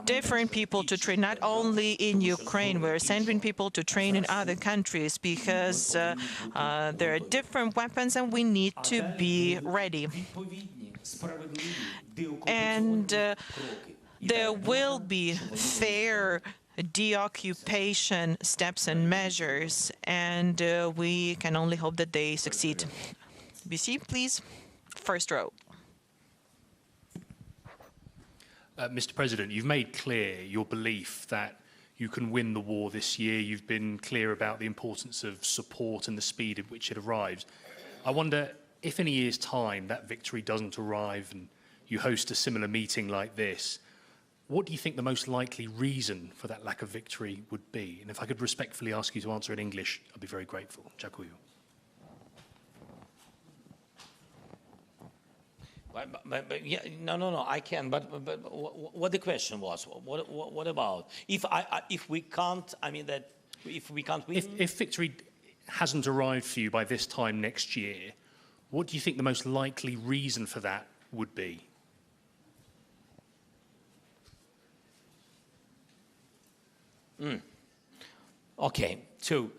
different people to train, not only in Ukraine, we're sending people to train in other countries because there are different weapons and we need to be ready. And there will be fair deoccupation steps and measures, and we can only hope that they succeed. BC, please. First row. Mr. President, you've made clear your belief that you can win the war this year. You've been clear about the importance of support and the speed at which it arrives. I wonder if in a year's time that victory doesn't arrive and you host a similar meeting like this, what do you think the most likely reason for that lack of victory would be? And if I could respectfully ask you to answer in English, I'd be very grateful. Dziękuję. Yeah, no, I can. But what the question was? What about if we can't? I mean that if we can't win. If victory hasn't arrived for you by this time next year, what do you think the most likely reason for that would be? Okay, so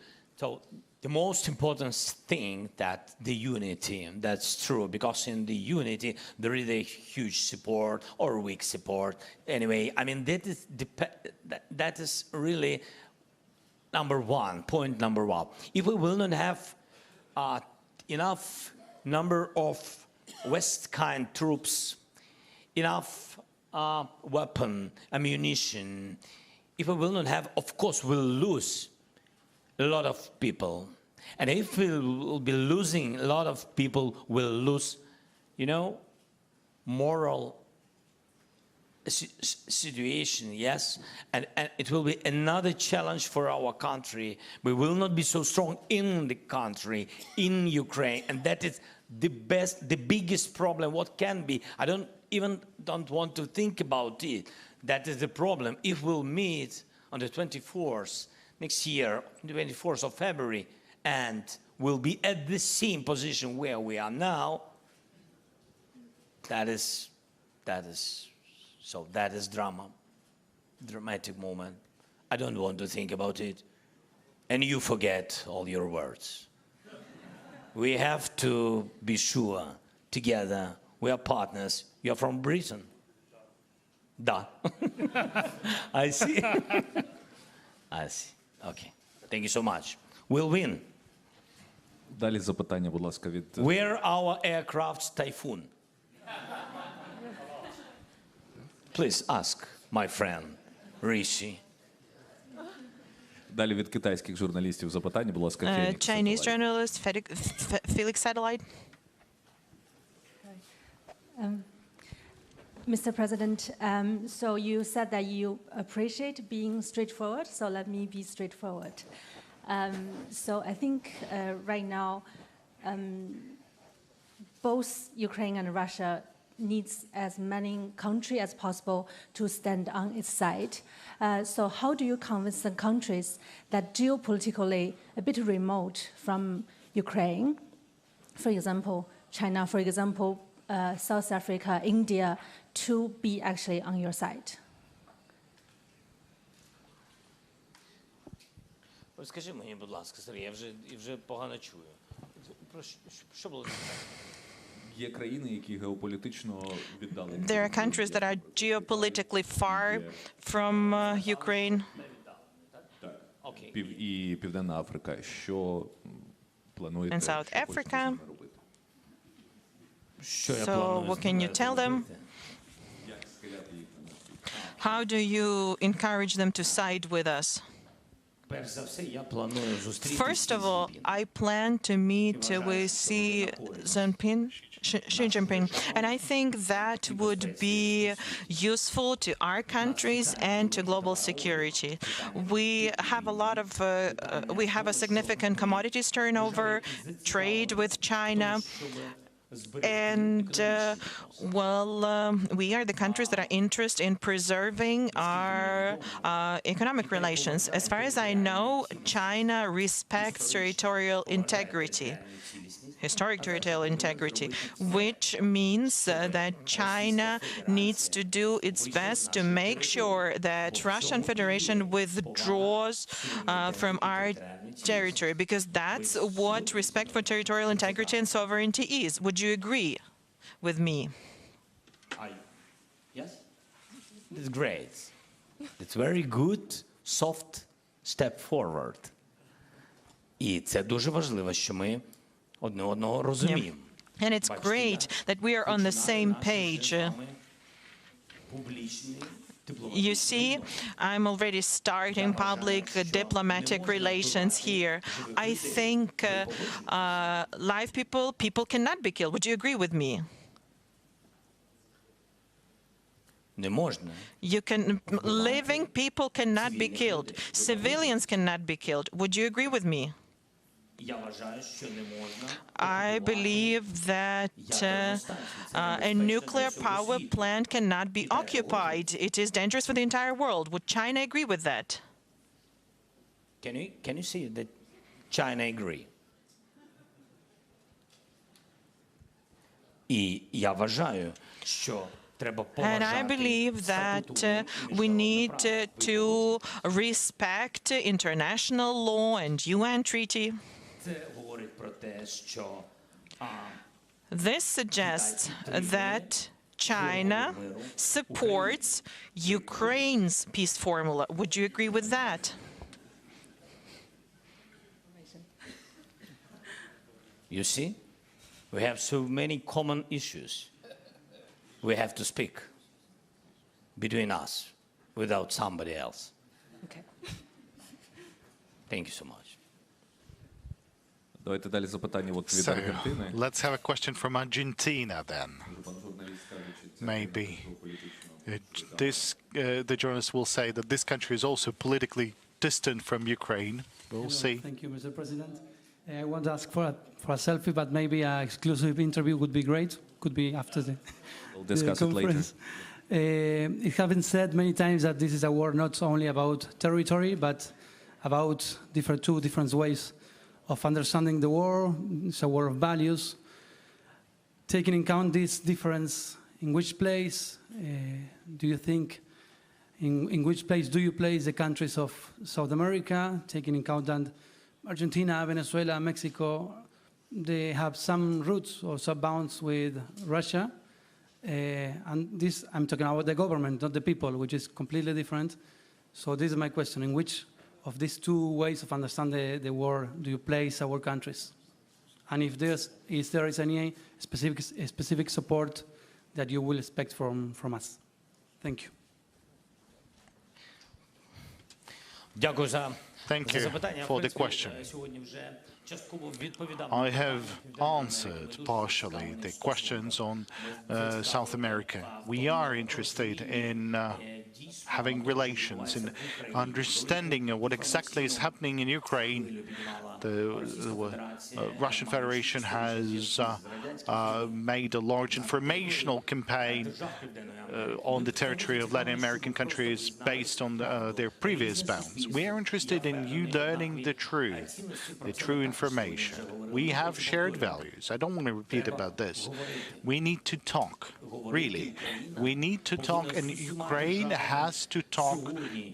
the most important thing that the unity, that's true, because in the unity there is a huge support or weak support. Anyway, I mean that is really point number one. If we will not have enough number of West kind troops, enough weapon, ammunition, if we will not have, of course, we'll lose a lot of people. And if we will be losing a lot of people, we'll lose, moral situation, yes? And it will be another challenge for our country. We will not be so strong in the country, in Ukraine. And that is the biggest problem, what can be. I don't want to think about it. That is the problem. If we'll meet on the 24th next year, 24th of February, and we'll be at the same position where we are now, that is dramatic moment. I don't want to think about it. And you forget all your words. We have to be sure, together, we are partners. You're from Britain. Da. I see. I see. Okay. Thank you so much. We'll win. Далі запитання, будь ласка, від... Where our aircraft's Typhoon? Please ask my friend Rishi. Далі від китайських журналістів запитання, будь ласка, Фелікс. Chinese journalist Felix Satellite. Mr. President, so you said that you appreciate being straightforward, so let me be straightforward. So I think right now, both Ukraine and Russia needs as many countries as possible to stand on its side. So how do you convince the countries that geopolitically a bit remote from Ukraine, for example, China, for example, South Africa, India, to be actually on your side? Скажи мені, будь ласка, Сергій, я вже погано чую. Що було запитання? Є країни, які геополітично віддали. There are countries that are geopolitically far from Ukraine. І Південна Африка. Що плануєте? And South Africa. робити? So what can you tell them? How do you encourage them to side with us? First of all, I plan to meet with Xi Jinping, and I think that would be useful to our countries and to global security. We have a significant commodities turnover, trade with China. And, we are the countries that are interested in preserving our economic relations. As far as I know, China respects territorial integrity, historic territorial integrity, which means that China needs to do its best to make sure that Russian Federation withdraws from our territory, because that's what respect for territorial integrity and sovereignty is. Would you agree with me? Yes? It's great. It's very good, soft step forward. І це дуже важливо, що ми одне одного розуміємо. And it's great that we are on the same page. You see, I'm already starting public diplomatic relations here. I think live people cannot be killed. Would you agree with me? Living people cannot be killed. Civilians cannot be killed. Would you agree with me? I believe that a nuclear power plant cannot be occupied. It is dangerous for the entire world. Would China agree with that? Can you see that China agree? І я вважаю, що треба поважати. And I believe that we need to respect international law and UN treaty. Це говорить про те, що This suggests that China supports Ukraine's peace formula. Would you agree with that? You see, we have so many common issues. We have to speak between us without somebody else. Okay. Thank you so much. Давайте далі запитання від So, Аргентини. let's have a question from Argentina then. Maybe. The journalist will say that this country is also politically distant from Ukraine. We'll see. Thank you, Mr. President. I want to ask for a selfie, but maybe an exclusive interview would be great. Could be after We'll discuss it later. It has been said many times that this is a war not only about territory, but about two different ways of understanding the war. It's a war of values. Taking in account this difference, in which place do you think, in which place do you place the countries of South America, taking in account that Argentina, Venezuela, Mexico, they have some roots or sub-bounds with Russia. And this, I'm talking about the government, not the people, which is completely different. So this is my question. In which of these two ways of understanding the war do you place our countries? And if there is any specific support that you will expect from us? Thank you. Дякую за Thank you запитання. for the question. Сьогодні вже I have answered partially the questions on South America. We are interested in having relations, in understanding what exactly is happening in Ukraine. The Russian Federation has made a large informational campaign on the territory of Latin American countries based on their previous bounds. We are interested in you learning the true information. We have shared values. I don't want to repeat about this. We need to talk, really. We need to talk, and Ukraine has to talk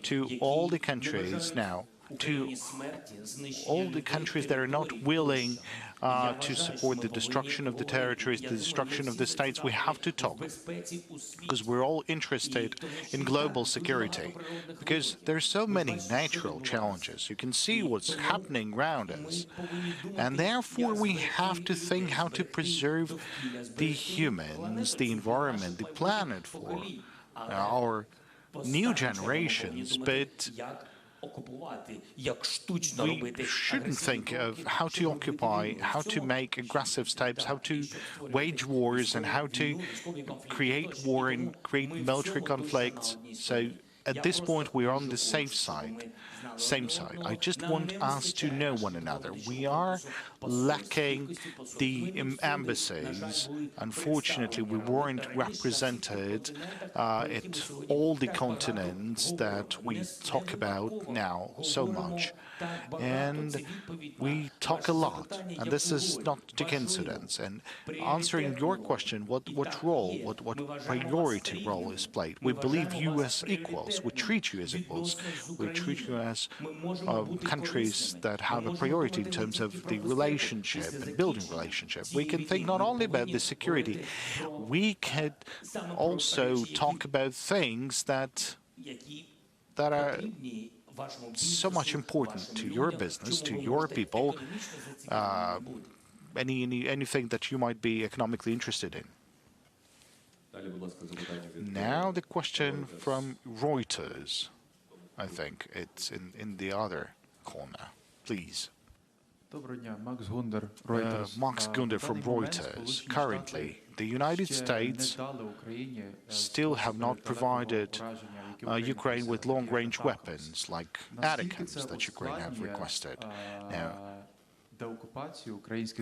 to all the countries now, to all the countries that are not willing to support the destruction of the territories, the destruction of the states. We have to talk, because we're all interested in global security, because there are so many natural challenges. You can see what's happening around us, and therefore we have to think how to preserve the humans, the environment, the planet for our new generations. But we shouldn't think of how to occupy, how to make aggressive steps, how to wage wars, and how to create war and create military conflicts. So at this point, we're on the safe side. Same side. I just want us to know one another. We are lacking the embassies. Unfortunately, we weren't represented at all the continents that we talk about now so much. And we talk a lot, and this is not a coincidence. And answering your question, what role, what priority role is played? We believe you as equals. We treat you as equals. We treat you as countries that have a priority in terms of the relationship and building relationship. We can think not only about the security, we can also talk about things that are so much important to your business, to your people, anything that you might be economically interested in. Now the question from Reuters. I think it's in the other corner. Please. Max Gunder from Reuters. Currently, the United States still have not provided Ukraine with long-range weapons like ATACMS that Ukraine have requested. Now,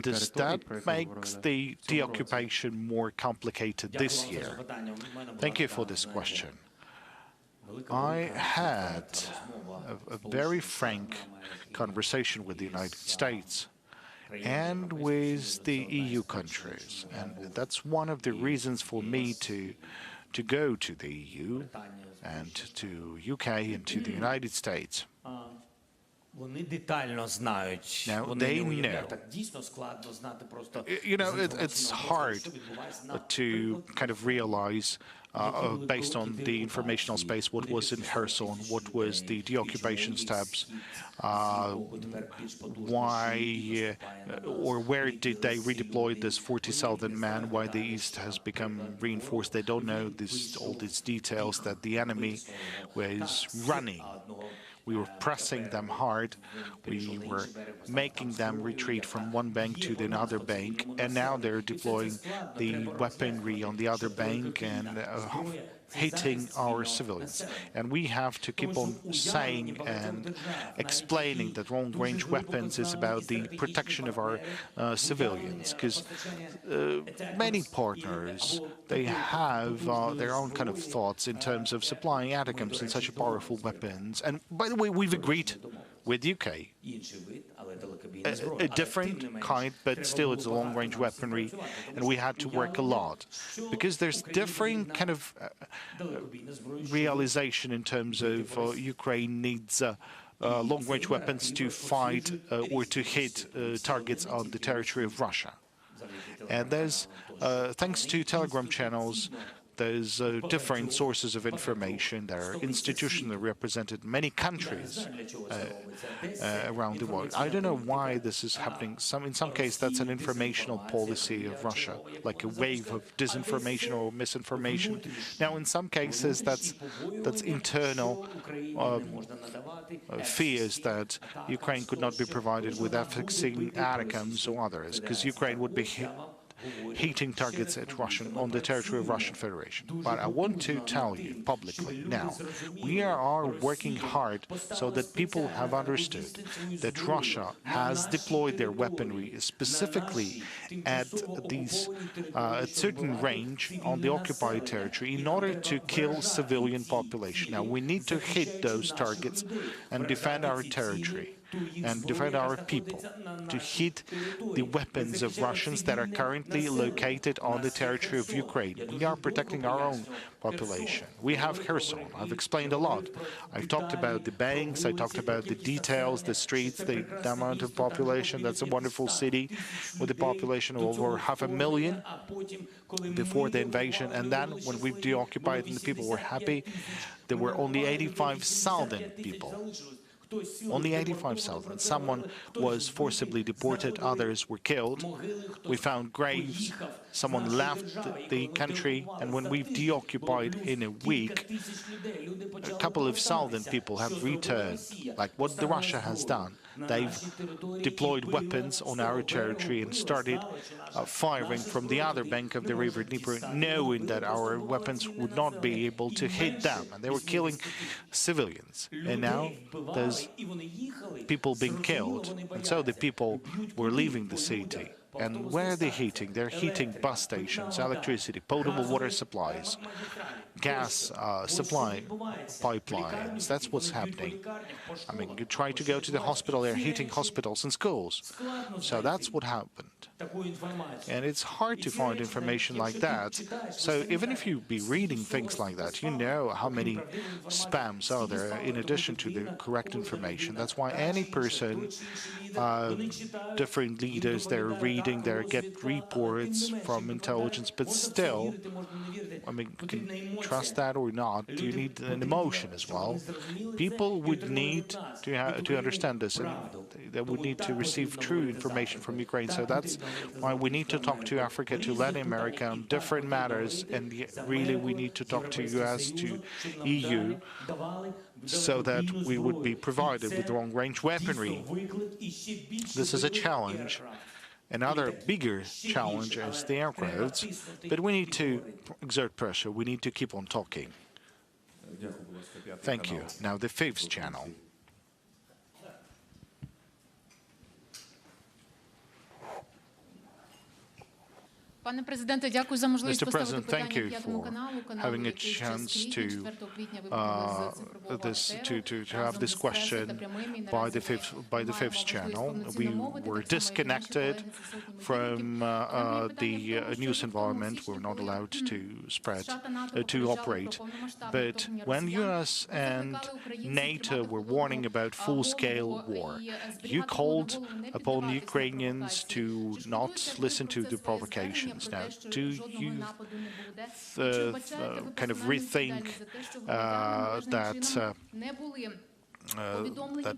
does that make the deoccupation more complicated this year? Thank you for this question. I had a very frank conversation with the United States and with the EU countries, and that's one of the reasons for me to go to the EU and to UK and to the United States. Now, they know. You know, it's hard to kind of realize, based on the informational space, what was in Kherson, what was the deoccupation steps, why or where did they redeploy this 40,000 men, why the East has become reinforced. They don't know all these details, that the enemy was running. We were pressing them hard. We were making them retreat from one bank to another bank, and now they're deploying the weaponry on the other bank and hitting our civilians. And we have to keep on saying and explaining that long-range weapons is about the protection of our civilians, because many partners, they have their own kind of thoughts in terms of supplying ATACMS and such powerful weapons. And by the way, we've agreed with UK a different kind, but still it's a long-range weaponry, and we had to work a lot because there's different kind of realization in terms of Ukraine needs long-range weapons to fight or to hit targets on the territory of Russia. And there's, thanks to Telegram channels, there's different sources of information. There are institutions that represented many countries around the world. I don't know why this is happening. In some cases, that's an informational policy of Russia, like a wave of disinformation or misinformation. Now, in some cases, that's internal fears that Ukraine could not be provided with F-16 ATACMS or others, because Ukraine would be hitting targets at on the territory of Russian Federation. But I want to tell you publicly now, we are working hard so that people have understood that Russia has deployed their weaponry specifically at a certain range on the occupied territory in order to kill civilian population. Now, we need to hit those targets and defend our territory and defend our people, to hit the weapons of Russians that are currently located on the territory of Ukraine. We are protecting our own population. We have Kherson. I've explained a lot. I've talked about the banks, I talked about the details, the streets, the amount of population. That's a wonderful city with a population of over 500,000 before the invasion. And then when we deoccupied and the people were happy, there were only 85,000 people. Only 85,000. Someone was forcibly deported, others were killed. We found graves. Someone left the country, and when we've deoccupied in a week, a couple of thousand people have returned. Like what Russia has done, they've deployed weapons on our territory and started firing from the other bank of the river Dnieper, knowing that our weapons would not be able to hit them, and they were killing civilians. And now there's people being killed, and so the people were leaving the city. And where are they heating? They're heating bus stations, electricity, potable water supplies, gas supply pipelines. That's what's happening. I mean, you try to go to the hospital, they're heating hospitals and schools. So that's what happened. And it's hard to find information like that. So even if you be reading things like that, you know how many spams are there in addition to the correct information. That's why any person, different leaders, they're reading, they get reports from intelligence, but still, I mean, you can trust that or not. You need an emotion as well. People would need to understand this, and they would need to receive true information from Ukraine. So that's why we need to talk to Africa, to Latin America on different matters, and really we need to talk to US, to EU, so that we would be provided with long-range weaponry. This is a challenge. Another bigger challenge is the aircrafts, but we need to exert pressure. We need to keep on talking. Thank you. Now the fifth channel. Mr. President, thank you for having a chance to have this question by the fifth channel. We were disconnected from the news environment. We're not allowed to operate. But when US and NATO were warning about full-scale war, you called upon the Ukrainians to not listen to the provocation. Now, do you kind of rethink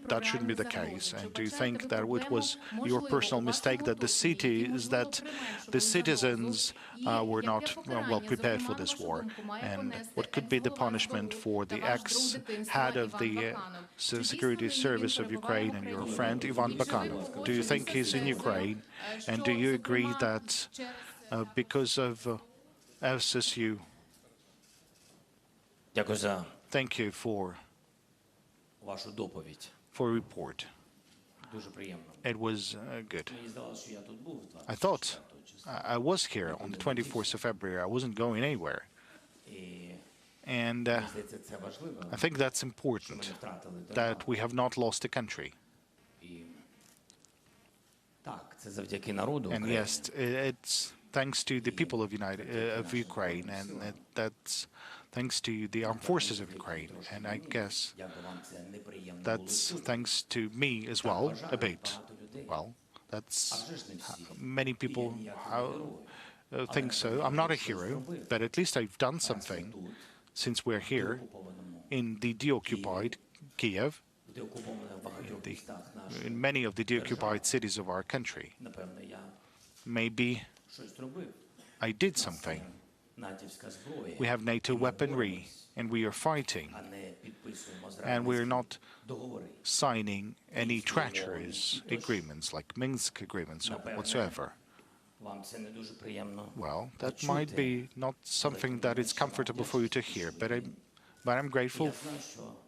that shouldn't be the case? And do you think that it was your personal mistake that the citizens were not well prepared for this war? And what could be the punishment for the ex-head of the security service of Ukraine and your friend Ivan Bakanov? Do you think he's in Ukraine? And do you agree that because of SSU? Thank you for report. It was good. I thought I was here on the 24th of February. I wasn't going anywhere. And I think that's important, that we have not lost the country. And yes, it's thanks to the people of Ukraine, and that's thanks to the armed forces of Ukraine. And I guess that's thanks to me as well, a bit. Well, that's many people think so. I'm not a hero, but at least I've done something since we're here in the deoccupied Kyiv, in many of the deoccupied cities of our country. Maybe I did something. We have NATO weaponry, and we are fighting, and we're not signing any treacherous agreements like Minsk agreements or whatsoever. Well, that might be not something that is comfortable for you to hear, but I'm grateful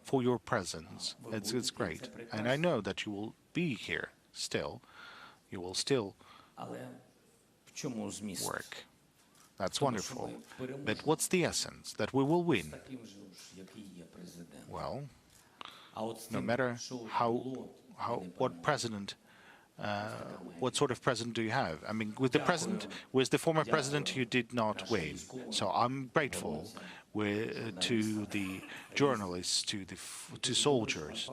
for your presence. It's great, and I know that you will be here still. You will still work. That's wonderful. But what's the essence? That we will win. Well, no matter what president, what sort of president do you have? I mean, with the former president, you did not win. So I'm grateful to the journalists, to soldiers,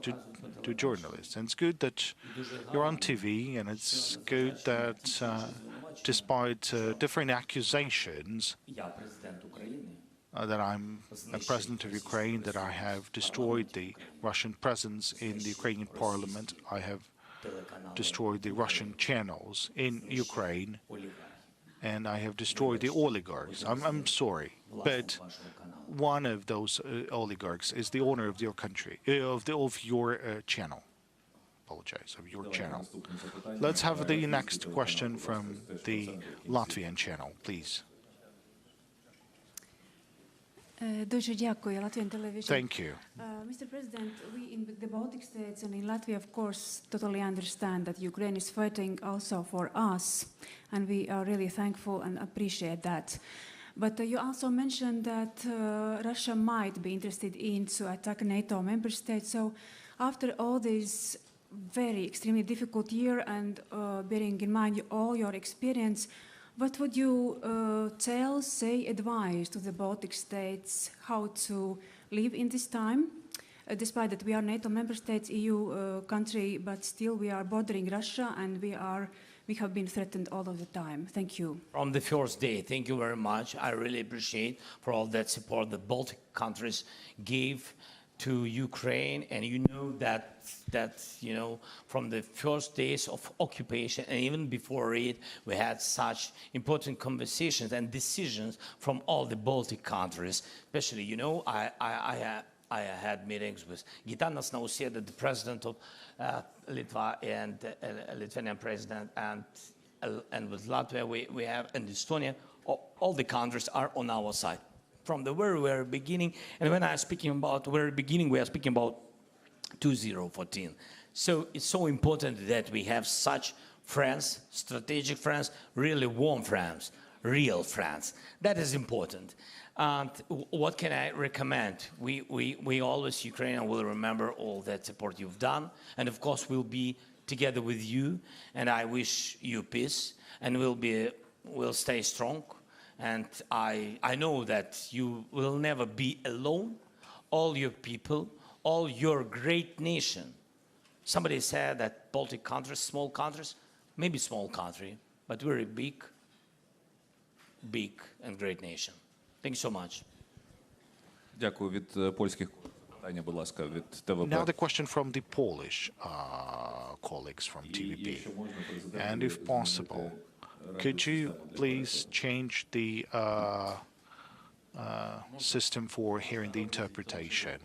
to journalists. And it's good that you're on TV, and it's good that despite different accusations that I'm a president of Ukraine, that I have destroyed the Russian presence in the Ukrainian parliament, I have destroyed the Russian channels in Ukraine, and I have destroyed the oligarchs. I'm sorry, but one of those oligarchs is the owner of your country, of your channel. Apologize, of your channel. Let's have the next question from the Latvian channel, please. Thank you. Mr. President, we in the Baltic states and in Latvia, of course, totally understand that Ukraine is fighting also for us, and we are really thankful and appreciate that. But you also mentioned that Russia might be interested in to attack NATO member states. So after all this very extremely difficult year and bearing in mind all your experience, what would you advise to the Baltic states how to live in this time? Despite that we are NATO member states, EU country, but still we are bordering Russia, and we have been threatened all of the time. Thank you. From the first day, thank you very much. I really appreciate for all that support the Baltic countries gave to Ukraine, and you know that from the first days of occupation and even before it, we had such important conversations and decisions from all the Baltic countries. Especially, I had meetings with Gitanas Nausėda, the president of Litva, and Lithuanian president, and with Latvia we have, and Estonia. All the countries are on our side from the very, very beginning. And when I'm speaking about the very beginning, we are speaking about 2014. So it's so important that we have such friends, strategic friends, really warm friends, real friends. That is important. And what can I recommend? We always, Ukraine will remember all that support you've done. And of course, we'll be together with you. And I wish you peace, and we'll stay strong. And I know that you will never be alone. All your people, all your great nation. Somebody said that Baltic countries, small countries, maybe small country, but very big and great nation. Thank you so much. Дякую. Від польських питання, будь ласка, від ТВП. Now the question from the Polish colleagues from TVP. And if possible, could you please change the system for hearing the interpretation?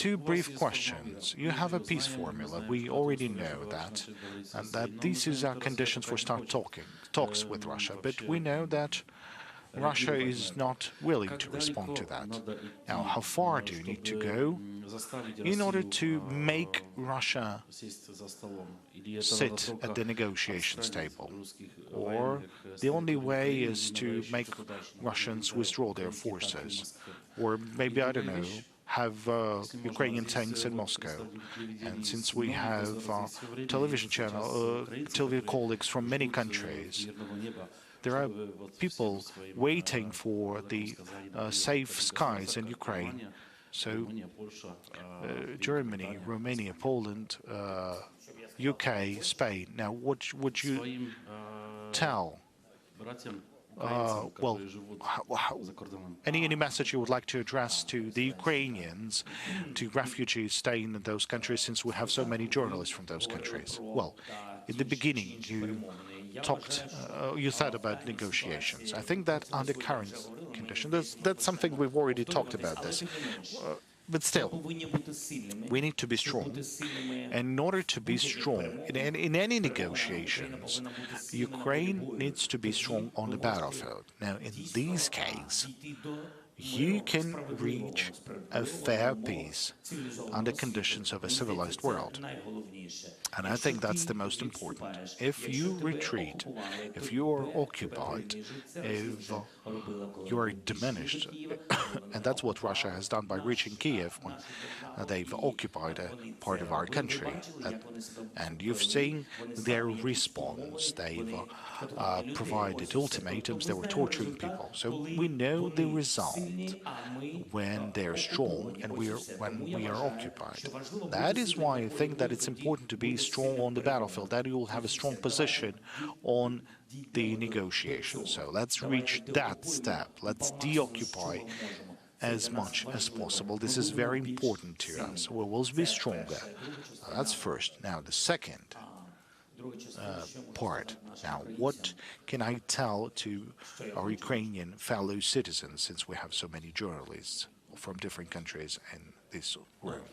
Two brief questions. You have a peace formula. We already know that, and that these are our conditions for talks with Russia. But we know that Russia is not willing to respond to that. Now, how far do you need to go in order to make Russia sit at the negotiations table? Or the only way is to make Russians withdraw their forces? Or maybe, I don't know, have Ukrainian tanks in Moscow. And since we have television colleagues from many countries, there are people waiting for the safe skies in Ukraine. So Germany, Romania, Poland, UK, Spain. Now, what would you tell Well, any message you would like to address to the Ukrainians, to refugees staying in those countries, since we have so many journalists from those countries? Well, in the beginning, you said about negotiations. I think that under current conditions, that's something we've already talked about this. But still, we need to be strong. And in order to be strong in any negotiations, Ukraine needs to be strong on the battlefield. Now, in this case, you can reach a fair peace under conditions of a civilized world. And I think that's the most important. If you retreat, if you are occupied, if you are diminished, and that's what Russia has done by reaching Kyiv when they've occupied a part of our country. And you've seen their response. They've provided ultimatums. They were torturing people. So we know the result when they're strong and when we are occupied. That is why I think that it's important to be strong on the battlefield, that you will have a strong position on the negotiations. So let's reach that step. Let's deoccupy as much as possible. This is very important to us. We will be stronger. That's first. Now, the second part. Now, what can I tell to our Ukrainian fellow citizens, since we have so many journalists from different countries in this room?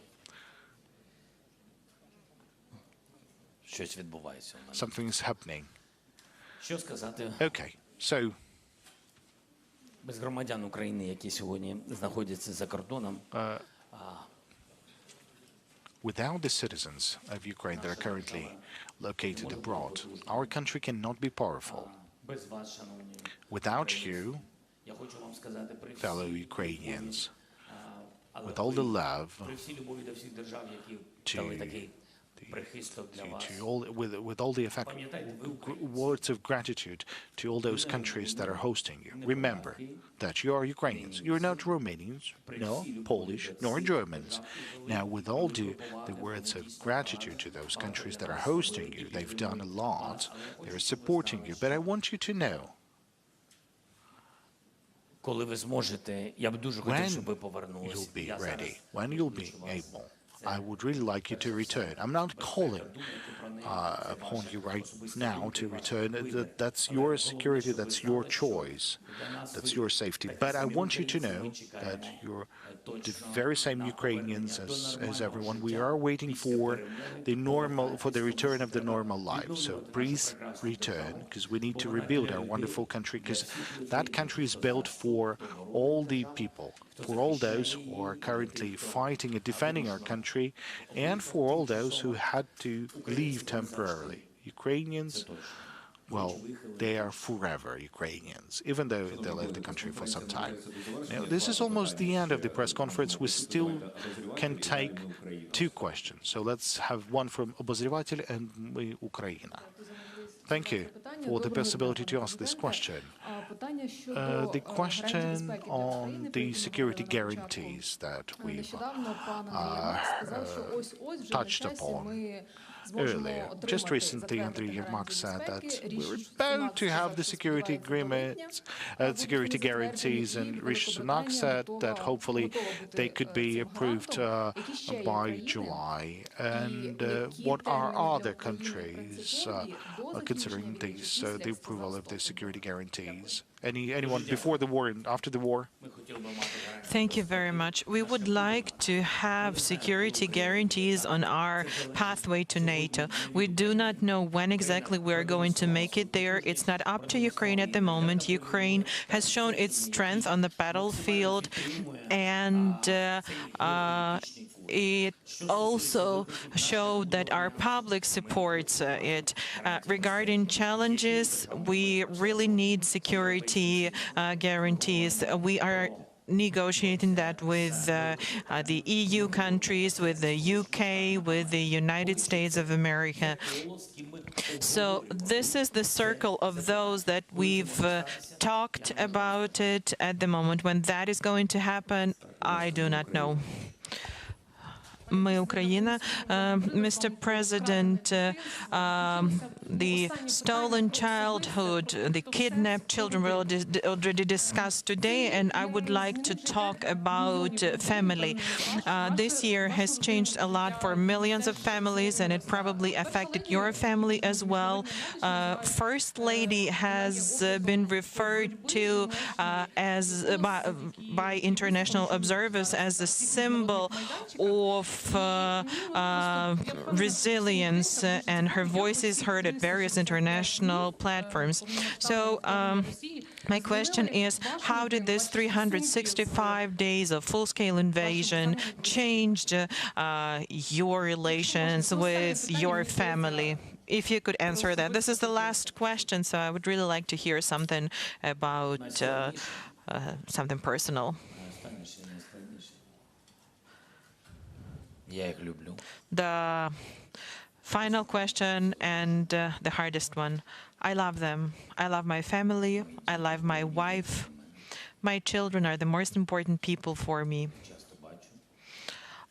Something is happening. Okay, so без громадян України, які сьогодні знаходяться за кордоном, without the citizens of Ukraine that are currently located abroad, our country cannot be powerful. Without you, fellow Ukrainians, with all the love with all the words of gratitude to all those countries that are hosting you. Remember that you are Ukrainians. You're not Romanians, nor Polish, nor Germans. Now, with all the words of gratitude to those countries that are hosting you, they've done a lot. They're supporting you. But I want you to know, коли ви зможете, я б дуже хотів, щоб ви повернулися. You'll be ready, when you'll be able. I would really like you to return. I'm not calling upon you right now to return. That's your security, that's your choice, that's your safety. But I want you to know that you're the very same Ukrainians as everyone. We are waiting for the return of the normal life. So please return, because we need to rebuild our wonderful country, because that country is built for all the people, for all those who are currently fighting and defending our country, and for all those who had to leave temporarily. Ukrainians, well, they are forever Ukrainians, even though they left the country for some time. Now, this is almost the end of the press conference. We still can take two questions. So let's have one from Obozrevatelь and Ukraina. Thank you for the possibility to ask this question. The question on the security guarantees that we've touched upon earlier. Just recently, Andriy Yermak said that we were about to have the security agreements, security guarantees, and Rishi Sunak said that hopefully they could be approved by July. And what are other countries considering these, the approval of the security guarantees? Anyone before the war and after the war? Thank you very much. We would like to have security guarantees on our pathway to NATO. We do not know when exactly we're going to make it there. It's not up to Ukraine at the moment. Ukraine has shown its strength on the battlefield, and it also showed that our public supports it. Regarding challenges, we really need security guarantees. We are negotiating that with the EU countries, with the UK, with the United States of America. So this is the circle of those that we've talked about it at the moment. When that is going to happen, I do not know. Мы Украина. Mr. President, the stolen childhood, the kidnapped children were already discussed today, and I would like to talk about family. This year has changed a lot for millions of families, and it probably affected your family as well. First Lady has been referred to by international observers as a symbol of resilience, and her voice is heard at various international platforms. So my question is, how did this 365 days of full-scale invasion change your relations with your family? If you could answer that. This is the last question, so I would really like to hear something about something personal. The final question and the hardest one. I love them. I love my family. I love my wife. My children are the most important people for me.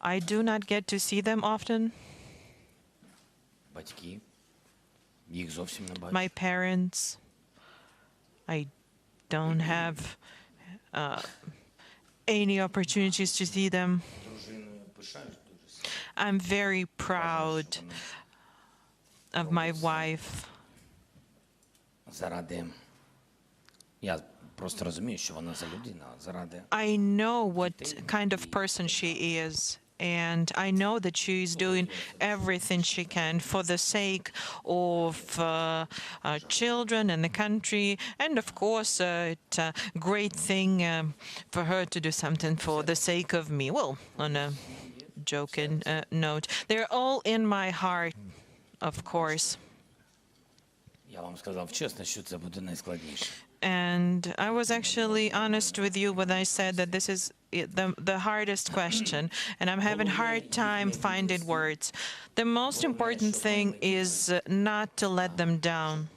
I do not get to see them often. My parents, I don't have any opportunities to see them. I'm very proud of my wife. I know what kind of person she is, and I know that she is doing everything she can for the sake of children and the country, and of course it's a great thing for her to do something for the sake of me. Well, on a joking note, they're all in my heart, of course. And I was actually honest with you when I said that this is the hardest question, and I'm having a hard time finding words. The most important thing is not to let them down.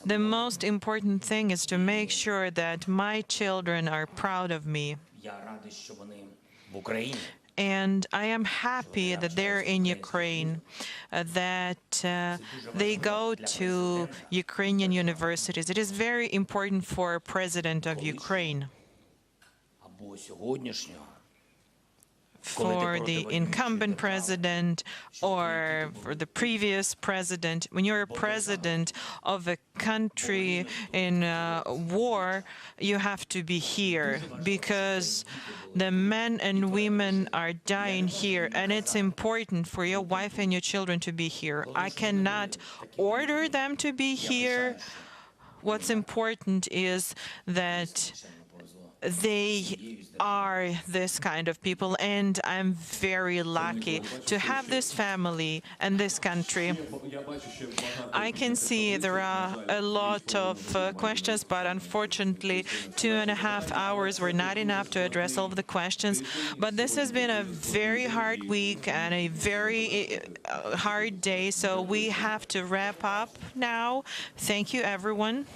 The most important thing is to make sure that my children are proud of me. And I am happy that they're in Ukraine, that they go to Ukrainian universities. It is very important for a president of Ukraine, for the incumbent president or for the previous president. When you're a president of a country in war, you have to be here because the men and women are dying here, and it's important for your wife and your children to be here. I cannot order them to be here. What's important is that they are this kind of people, and I'm very lucky to have this family and this country. I can see there are a lot of questions, but unfortunately 2.5 hours were not enough to address all of the questions. But this has been a very hard week and a very hard day, so we have to wrap up now. Thank you, everyone.